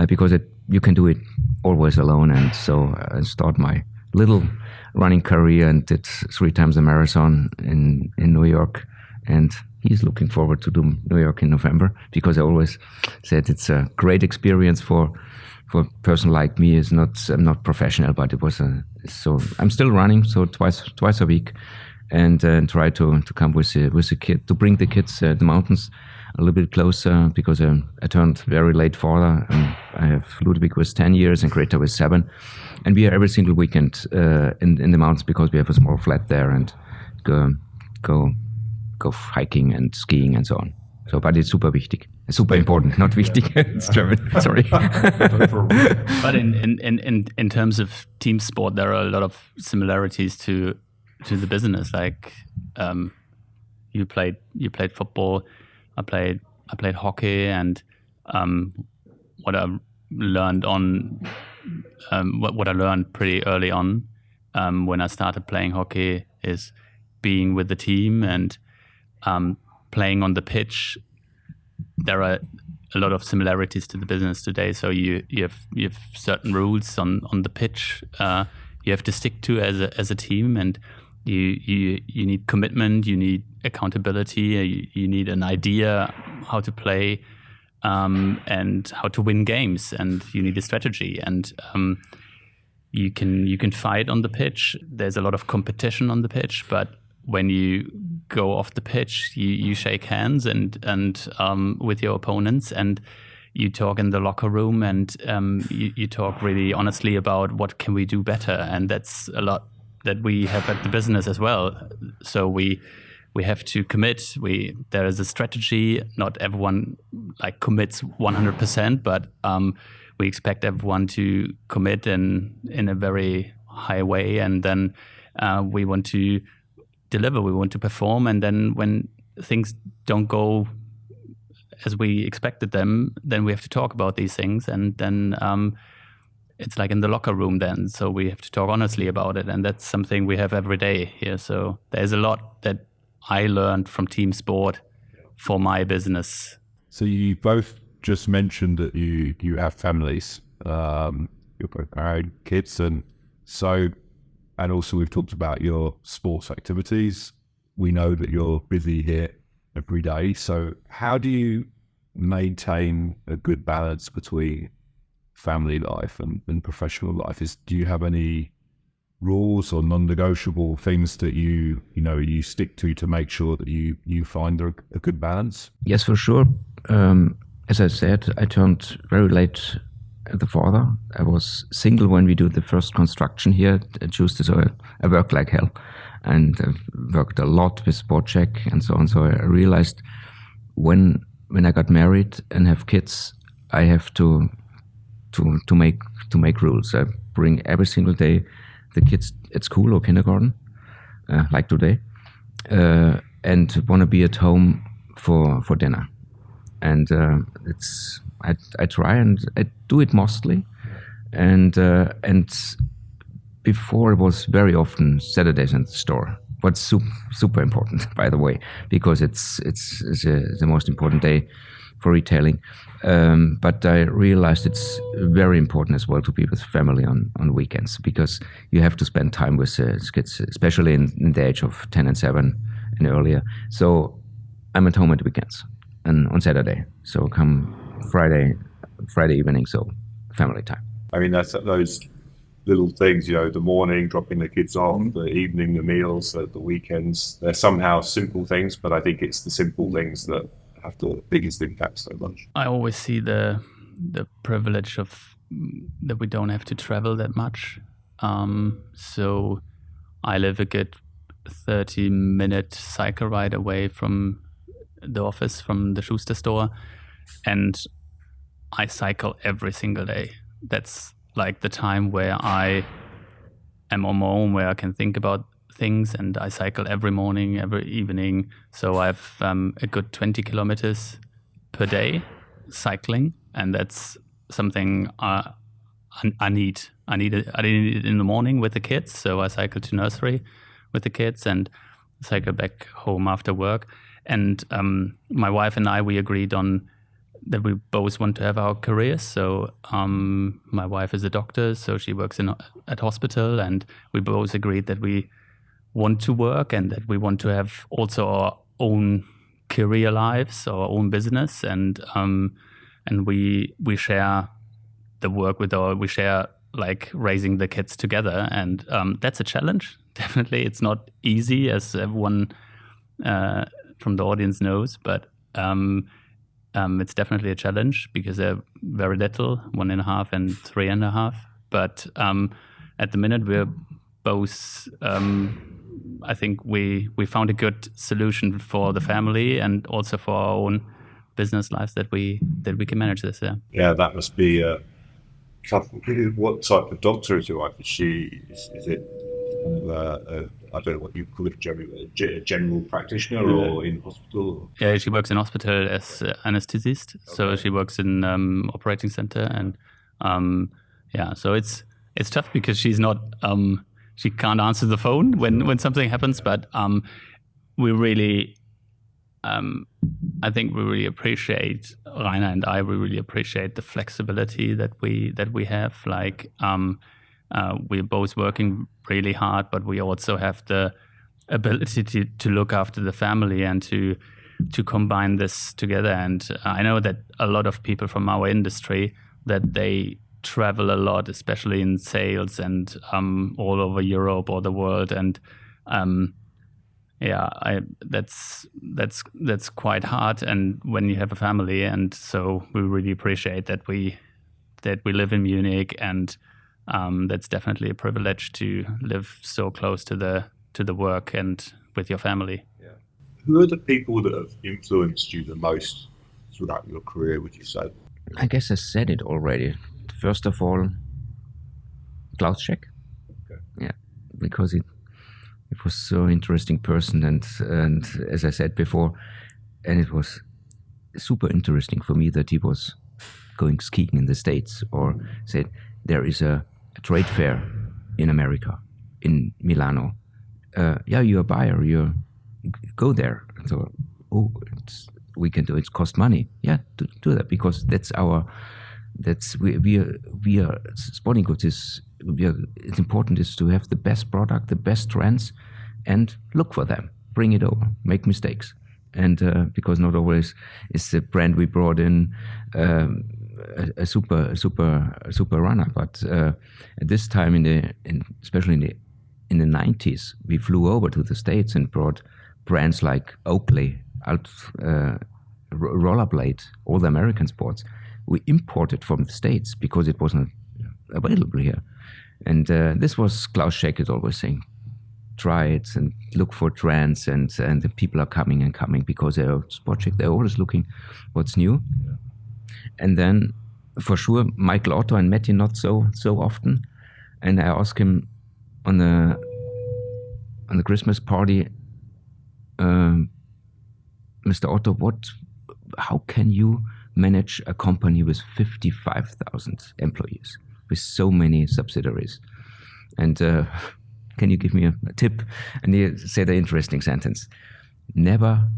because you can do it always alone, and so I started my little running career and did 3 times a marathon in New York, and he's looking forward to do New York in November, because I always said it's a great experience for a person like me. I'm not professional, but it was so I'm still running, so twice a week, and try to come with the kid, to bring the kids the mountains a little bit closer, because I turned very late father. I have Ludwig with 10 years and Greta with 7. And we are every single weekend in the mountains, because we have a small flat there, and go hiking and skiing and so on. So, but it's super wichtig, super important, not wichtig. It's German. Sorry. But in terms of team sport, there are a lot of similarities to the business. Like you played football, I played hockey, and what I learned what I learned pretty early on when I started playing hockey is being with the team and playing on the pitch. There are a lot of similarities to the business today. So you have certain rules on the pitch you have to stick to as a team, and you need commitment, you need accountability, you need an idea how to play and how to win games, and you need a strategy, and you can fight on the pitch. There's a lot of competition on the pitch, but when you go off the pitch, you shake hands and with your opponents, and you talk in the locker room, and you talk really honestly about what can we do better, and that's a lot that we have at the business as well. So we have to commit. There is a strategy. Not everyone like commits 100%, but we expect everyone to commit in a very high way, and then we want to deliver. We want to perform, and then when things don't go as we expected them, then we have to talk about these things, and then it's like in the locker room then. So we have to talk honestly about it, and that's something we have every day here. So there's a lot that I learned from team sport for my business. So you both just mentioned that you have families. You're both married, kids, and also we've talked about your sports activities. We know that you're busy here every day. So how do you maintain a good balance between family life and professional life? Do you have any rules or non-negotiable things that you stick to make sure that you find a good balance? Yes, for sure. As I said, I turned very late as a father. I was single when we do the first construction here at Schuster, so I worked like hell, and worked a lot with Sport Check and so on. So I realized when I got married and have kids, I have to make rules. I bring every single day the kids at school or kindergarten, like today, and want to be at home for dinner. And I try and I do it mostly, and before it was very often Saturdays in the store. What's super important, by the way, because it's the most important day for retailing. But I realized it's very important as well to be with family on weekends, because you have to spend time with kids, especially in the age of 10 and 7 and earlier. So I'm at home at the weekends and on Saturday. So come Friday evening, so family time. I mean, that's those little things, the morning, dropping the kids off, the evening, the meals, the weekends. They're somehow simple things, but I think it's the simple things that have the biggest impact so much. I always see the privilege of that we don't have to travel that much. So I live a good 30-minute cycle ride away from the office, from the Schuster store, and I cycle every single day. That's like the time where I am on my own, where I can think about things, and I cycle every morning, every evening. So I have a good 20 kilometers per day cycling, and that's something I need. I need it in the morning with the kids, so I cycle to nursery with the kids and cycle back home after work. And my wife and I, we agreed on that we both want to have our careers. So my wife is a doctor, so she works at hospital, and we both agreed that we want to work and that we want to have also our own career lives, our own business, and we share the work we share like raising the kids together, and that's a challenge. Definitely, it's not easy, as everyone from the audience knows, but it's definitely a challenge because they're very little, 1.5 and 3.5. But at the minute, we're both. I think we found a good solution for the family and also for our own business lives that we can manage this. Yeah, that must be tough. What type of doctor is your wife? Is it I don't know what you call it, a general practitioner or in hospital? Yeah, she works in hospital as anesthetist. Okay. So she works in operating center, and so it's tough because she's not she can't answer the phone when something happens. But we really I think we really appreciate, Rainer and I, we really appreciate the flexibility that we have. Like we're both working really hard, but we also have the ability to look after the family and to combine this together. And I know that a lot of people from our industry, that they travel a lot, especially in sales and all over Europe or the world. And yeah, that's quite hard, and when you have a family, and so we really appreciate that we live in Munich, and that's definitely a privilege to live so close to the work and with your family. Yeah. Who are the people that have influenced you the most throughout your career, would you say? I guess I said it already. First of all, Klaus Scheck. Okay. Yeah, because it was so interesting person, and as I said before, and it was super interesting for me that he was going skiing in the States, or said there is a trade fair in America, in Milano. Yeah, you're a buyer, you go there. So, we can do it. It costs money. Yeah, to do that, because we are sporting goods it's important is to have the best product, the best trends, and look for them, bring it over, make mistakes, and because not always is the brand we brought in a super runner, but at this time especially in the 90s, we flew over to the States and brought brands like Oakley, Rollerblade, all the American sports. We imported from the States because it wasn't available here. And this was Klaus Scheck is always saying, try it and look for trends, and the people are coming and coming because they're Sport Scheck. They're always looking what's new. Yeah. And then for sure, Michael Otto and Matti not so often. And I asked him on the Christmas party, Mr. Otto, how can you manage a company with 55,000 employees, with so many subsidiaries? And can you give me a tip? And he said an interesting sentence: never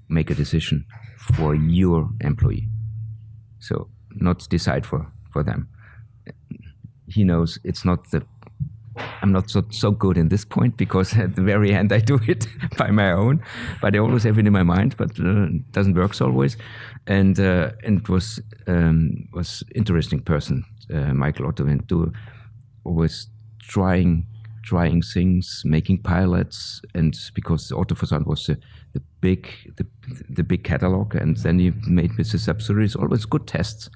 make a decision for your employee. So not decide for them. He knows it's not I'm not so good in this point, because at the very end I do it by my own, but I always have it in my mind, but it doesn't work always. And it was interesting person, Michael Otto, and always trying things, making pilots, and because Otto Versand was the big catalog, and then he made with the subsidiaries always good tests,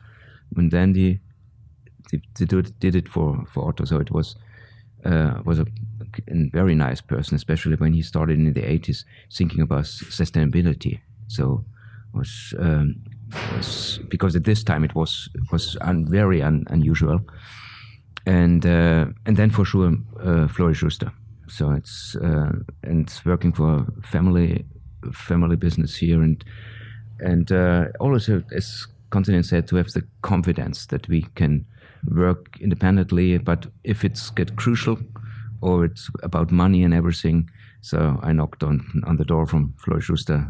and then they did it for Otto. So it was a very nice person, especially when he started in the 80s thinking about sustainability. So was because at this time it was very unusual, and then for sure Sport Schuster. So it's and working for family business here, and also, as Konstantin said, to have the confidence that we can work independently, but if it's get crucial or it's about money and everything, so I knocked on the door from Sport Schuster.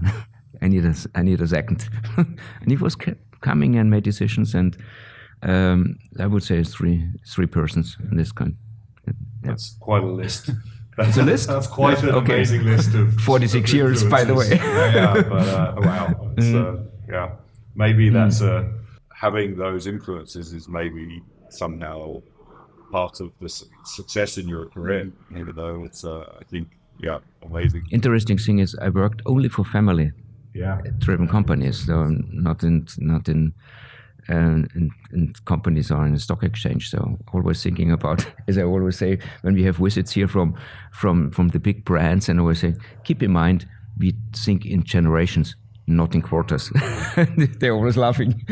I need a second. And he was coming and made decisions, and I would say three persons in this kind. Yeah. That's quite a list. That's a list? That's quite an amazing list of 46 years, by the way. Yeah, but wow. Yeah, maybe that's having those influences is maybe somehow part of the success in your career, even though it's I think amazing. Interesting thing is I worked only for family-driven companies, so not in companies or in a stock exchange. So always thinking about, as I always say, when we have visits here from the big brands, and I always say, keep in mind, we think in generations, not in quarters. They're always laughing.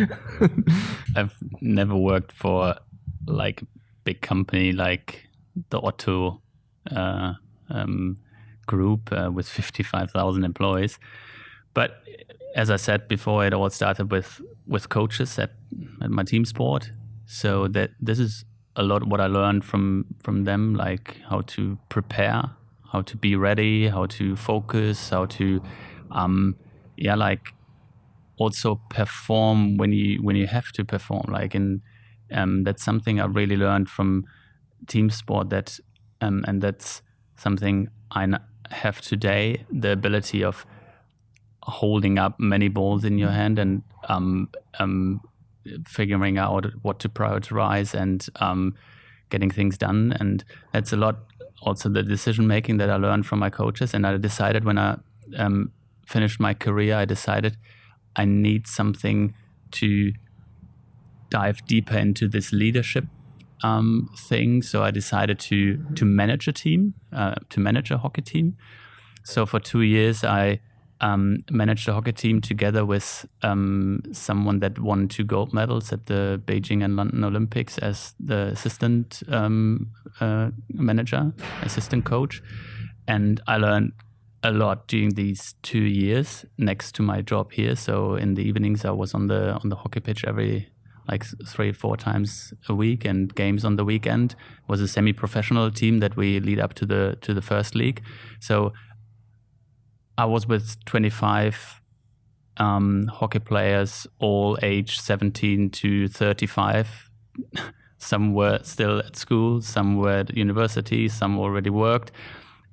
I've never worked for like big company like the Otto group with 55,000 employees. But as I said before, it all started with coaches at my team sport. So that this is a lot what I learned from them, like how to prepare, how to be ready, how to focus, how to like also perform when you have to perform. Like that's something I really learned from team sport, that and that's something I have today, the ability of holding up many balls in your hand and figuring out what to prioritize and getting things done. And that's a lot also the decision making that I learned from my coaches. And I decided when I finished my career, I decided I need something to dive deeper into this leadership thing. So I decided to manage a team, to manage a hockey team. So for 2 years, I managed a hockey team together with someone that won 2 gold medals at the Beijing and London Olympics as the assistant manager, assistant coach. And I learned a lot during these 2 years next to my job here. So in the evenings, I was on the hockey pitch every 3-4 times a week, and games on the weekend. It was a semi-professional team that we lead up to the first league. So I was with 25 hockey players, all age 17 to 35. Some were still at school, some were at university, some already worked,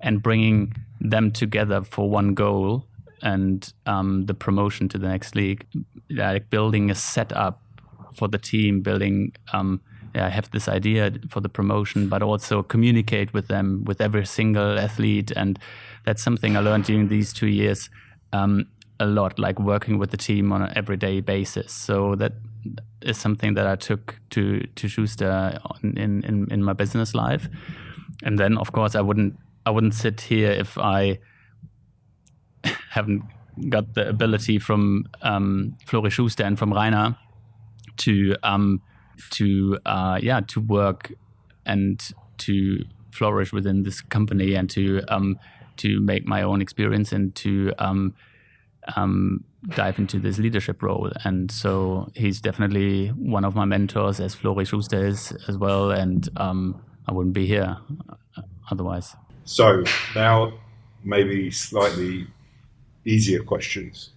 and bringing them together for one goal and the promotion to the next league, like building a setup for the team, building, I have this idea for the promotion, but also communicate with them, with every single athlete. And that's something I learned during these 2 years a lot, like working with the team on an everyday basis. So that is something that I took to Schuster in my business life. And then, of course, I wouldn't sit here if I haven't got the ability from Flori Schuster and from Rainer to work and to flourish within this company and to make my own experience and to dive into this leadership role. And so he's definitely one of my mentors, as Flori Schuster is as well. And I wouldn't be here otherwise. So now maybe slightly easier questions.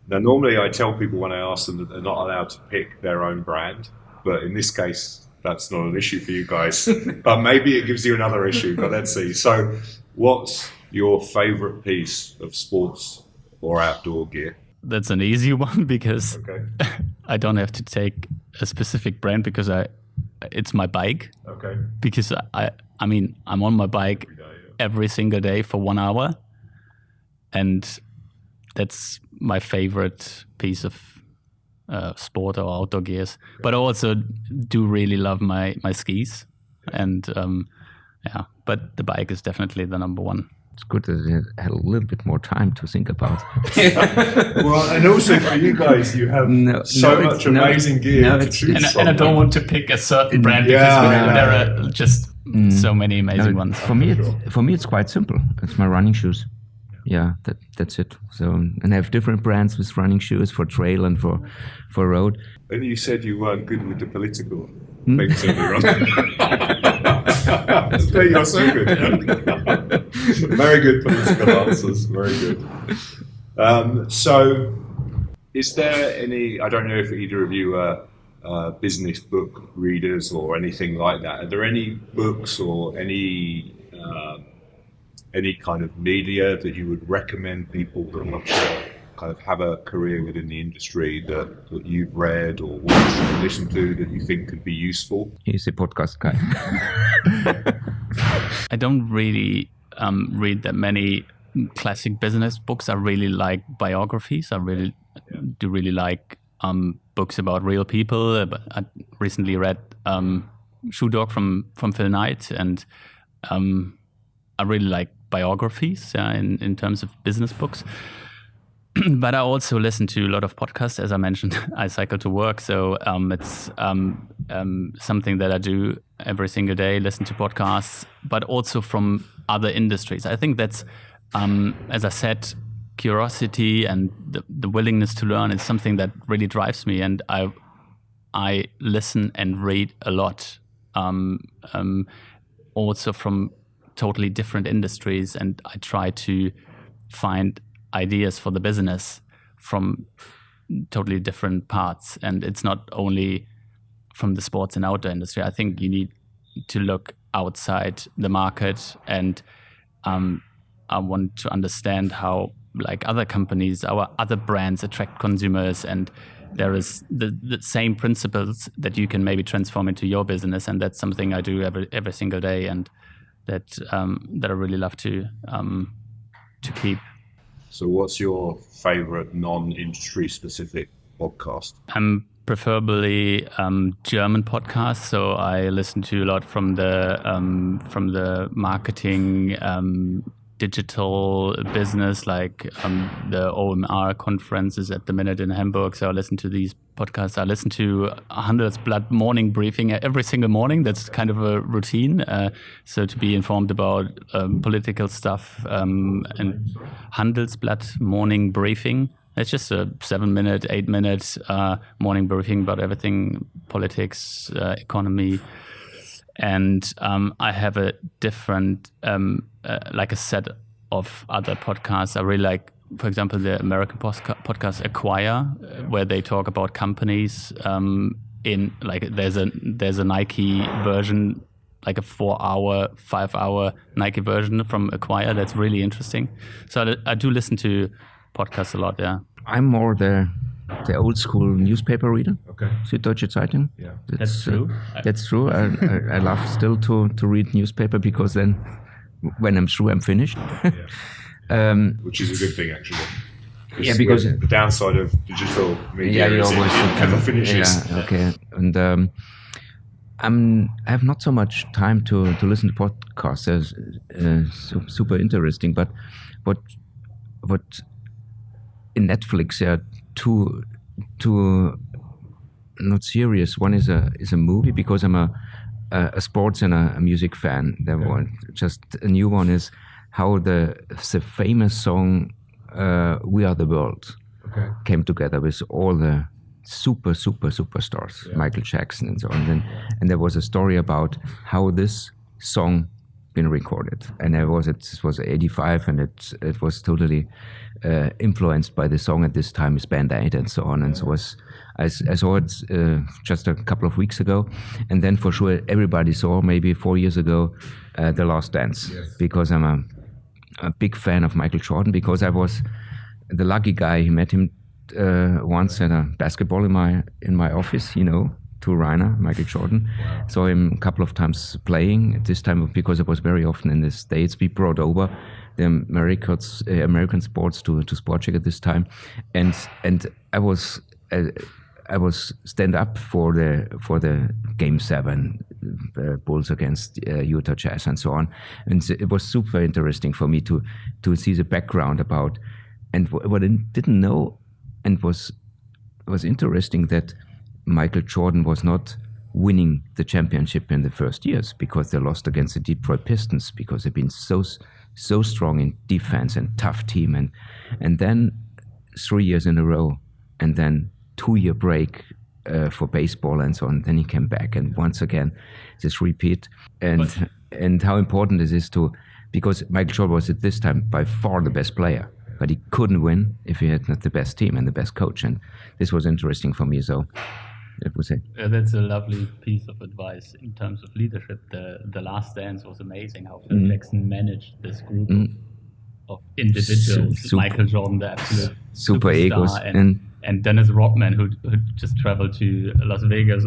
Now, normally I tell people when I ask them that they're not allowed to pick their own brand, but in this case, that's not an issue for you guys. But maybe it gives you another issue, but let's see. So what's your favorite piece of sports or outdoor gear? That's an easy one because I don't have to take a specific brand because it's my bike. Okay. Because I mean, I'm on my bike every single day for 1 hour, and that's my favorite piece of sport or outdoor gears. But I also do really love my skis, and but the bike is definitely the number one. It's good that you had a little bit more time to think about. Well, and also for you guys, you have so much amazing gear to choose from. And I don't want to pick a certain brand because there are just so many amazing ones. For me, it's quite simple. It's my running shoes. Yeah, that's it. So, and I have different brands with running shoes for trail and for road. And you said you weren't good with the political things in the run. You're so good. Very good political answers. Very good. So, is there any? I don't know if either of you are business book readers or anything like that. Are there any books or any kind of media that you would recommend people that want to kind of have a career within the industry that you've read or watched or listened to that you think could be useful? He's a podcast guy. I don't really read that many classic business books. I really like biographies. I really like books about real people. I recently read Shoe Dog from Phil Knight, and I really like biographies in terms of business books. But I also listen to a lot of podcasts. As I mentioned, I cycle to work, so it's something that I do every single day, listen to podcasts, but also from other industries. I think that's, as I said, curiosity and the willingness to learn is something that really drives me, and I listen and read a lot, also from totally different industries, and I try to find ideas for the business from totally different parts. And it's not only from the sports and outdoor industry. I think you need to look outside the market, and I want to understand how like other companies, our other brands attract consumers, and there is the same principles that you can maybe transform into your business, and that's something I do every single day, and that I really love to keep. So what's your favorite non-industry specific podcast? I'm preferably German podcasts, so I listen to a lot from the marketing, digital business, like the OMR conferences at the minute in Hamburg. So I listen to these podcasts. I listen to Handelsblatt morning briefing every single morning. That's kind of a routine. So to be informed about political stuff, and Handelsblatt morning briefing. It's just a 7-minute, 8-minute morning briefing about everything, politics, economy. And I have a different, like a set of other podcasts. I really like, for example, the American podcast Acquire, where they talk about companies. There's a Nike version, like a 4-hour, 5-hour Nike version from Acquire. That's really interesting. So I do listen to podcasts a lot. Yeah, I'm more the old school newspaper reader. Okay. Süddeutsche Zeitung. Yeah. that's true. That's true. I love still to read newspaper, because then when I'm through, I'm finished. Which is a good thing, actually. Yeah, because the downside of digital media you is it always never finishes. Yeah, okay. And I have not so much time to listen to podcasts. They're super interesting, but what in Netflix there are two not serious. One is a movie, because I'm a sports and a music fan. There one just a new one is how the famous song "We Are the World" came together with all the superstars, Michael Jackson and so on. And there was a story about how this song been recorded, and it was 85, and it was totally influenced by the song at this time is Band Aid and so on. And so I saw it just a couple of weeks ago, and then for sure everybody saw maybe 4 years ago The Last Dance, because I'm a big fan of Michael Jordan, because I was the lucky guy. He met him once at a basketball in my office, to Rainer, Michael Jordan. Saw him a couple of times playing. At this time, because it was very often in the States, we brought over the American sports to Sport Check at this time, and I was stand up for the Game 7 Bulls against Utah Jazz and so on, and it was super interesting for me to see the background about, and what I didn't know, and was interesting that Michael Jordan was not winning the championship in the first years, because they lost against the Detroit Pistons, because they've been so strong in defense and tough team, and then 3 years in a row, and then 2-year break for baseball and so on. Then he came back, and once again this repeat, and how important it is because Michael Jordan was at this time by far the best player, but he couldn't win if he had not the best team and the best coach, and this was interesting for me. So I would say that's a lovely piece of advice in terms of leadership. The Last Dance was amazing, how Phil Jackson managed this group of individuals. Michael Jordan, the absolute super superstar, egos, and Dennis Rodman, who just traveled to Las Vegas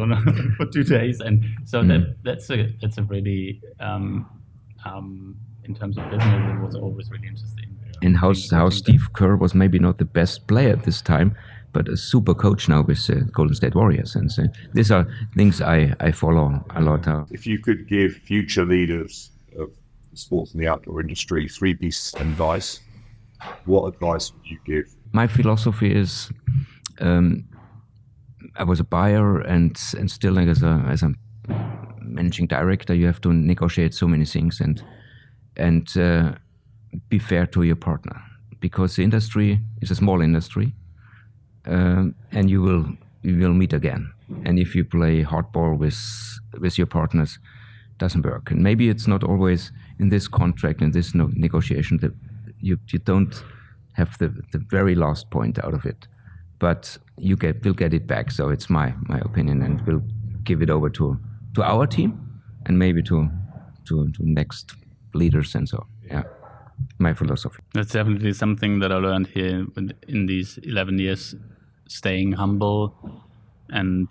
for 2 days, and so that's a really in terms of business, it was always really interesting. And how Steve Kerr was maybe not the best player at this time, but a super coach now with Golden State Warriors, and so these are things I follow a lot. If you could give future leaders of the sports and the outdoor industry 3 pieces of advice, what advice would you give? My philosophy is, I was a buyer, and still, like as a managing director, you have to negotiate so many things and be fair to your partner, because the industry is a small industry, and you will meet again. And if you play hardball with your partners, it doesn't work. And maybe it's not always in this contract, in this negotiation, that you don't have the very last point out of it, but will get it back. So it's my opinion, and we'll give it over to our team, and maybe to next leaders, and so yeah. My philosophy. That's definitely something that I learned here in these 11 years staying humble and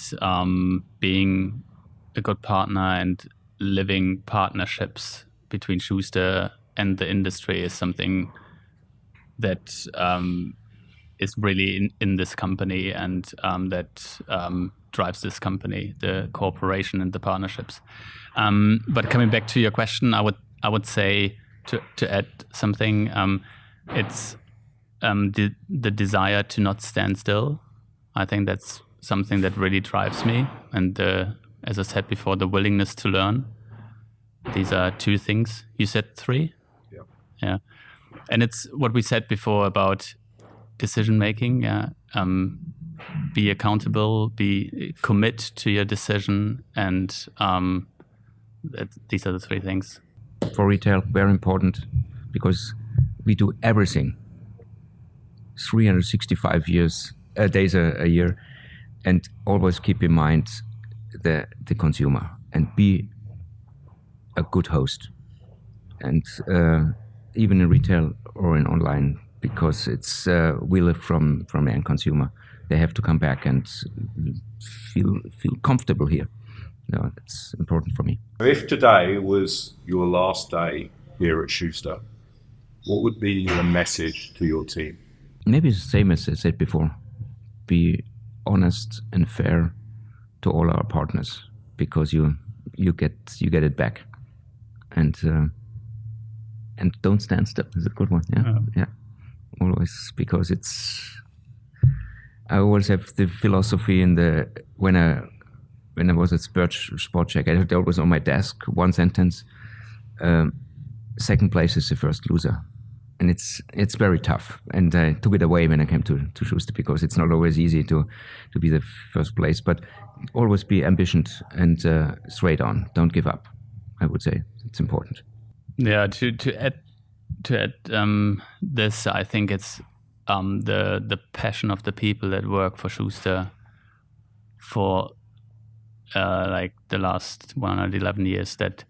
being a good partner and living partnerships between Schuster and the industry is something that is really in this company and that drives this company, the cooperation and the partnerships. But coming back to your question, I would say to add something, it's the desire to not stand still. I think that's something that really drives me. And as I said before, the willingness to learn. These are two things. You said three? Yeah. And it's what we said before about decision making. Yeah. Be accountable, commit to your decision, and these are the three things. For retail, very important, because we do everything 365 days a year, and always keep in mind the consumer and be a good host. And even in retail or in online, because it's we live from the end consumer. They have to come back and feel comfortable here. No, that's important for me. If today was your last day here at Schuster, what would be the message to your team? Maybe it's the same as I said before. Be honest and fair to all our partners, because you get it back, and don't stand still is a good one. Yeah. Always, because I always have the philosophy when I was at Sport Check, I had always on my desk one sentence: second place is the first loser. And it's very tough. And I took it away when I came to Schuster, because it's not always easy to be the first place. But always be ambitious and straight on. Don't give up. I would say it's important. Yeah. To add this, I think it's the passion of the people that work for Schuster for like the last 111 years that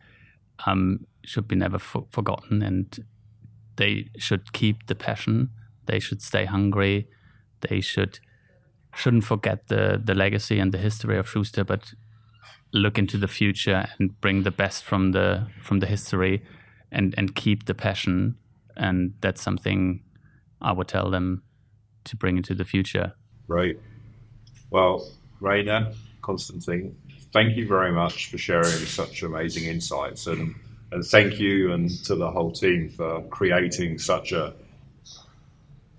should be never forgotten, and they should keep the passion. They should stay hungry. They shouldn't forget the legacy and the history of Schuster, but look into the future and bring the best from the history, and keep the passion. And that's something I would tell them to bring into the future. Right. Well, Rainer, Konstantin, thank you very much for sharing such amazing insights, and thank you and to the whole team for creating such a...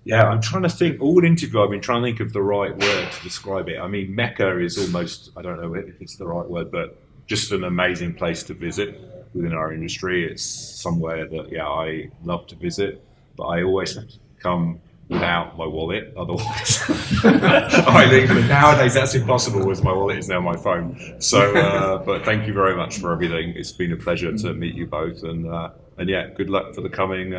Yeah, I'm trying to think, all interview I've been trying to think of the right word to describe it. I mean, Mecca is almost, I don't know if it's the right word, but just an amazing place to visit within our industry. It's somewhere that, I love to visit, but I always have to come without my wallet, otherwise I think that nowadays that's impossible, as my wallet is now my phone. So, but thank you very much for everything. It's been a pleasure to meet you both, and good luck for the coming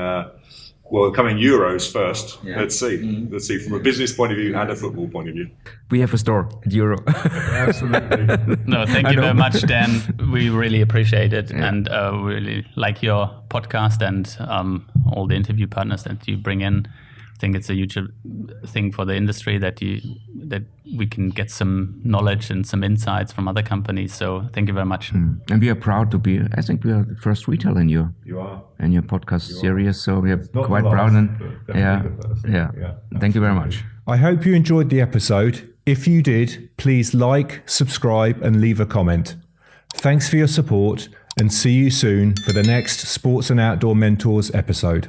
Euros first. Yeah. Let's see from a business point of view and a football point of view. We have a store at Euro. Absolutely. No, thank you very much, Dan. We really appreciate it, and we really like your podcast and all the interview partners that you bring in. I think it's a huge thing for the industry that we can get some knowledge and some insights from other companies. So thank you very much. And we are proud to be. I think we are the first retailer in your podcast series. So we are quite proud. And thank you very much. I hope you enjoyed the episode. If you did, please like, subscribe, and leave a comment. Thanks for your support, and see you soon for the next Sports and Outdoor Mentors episode.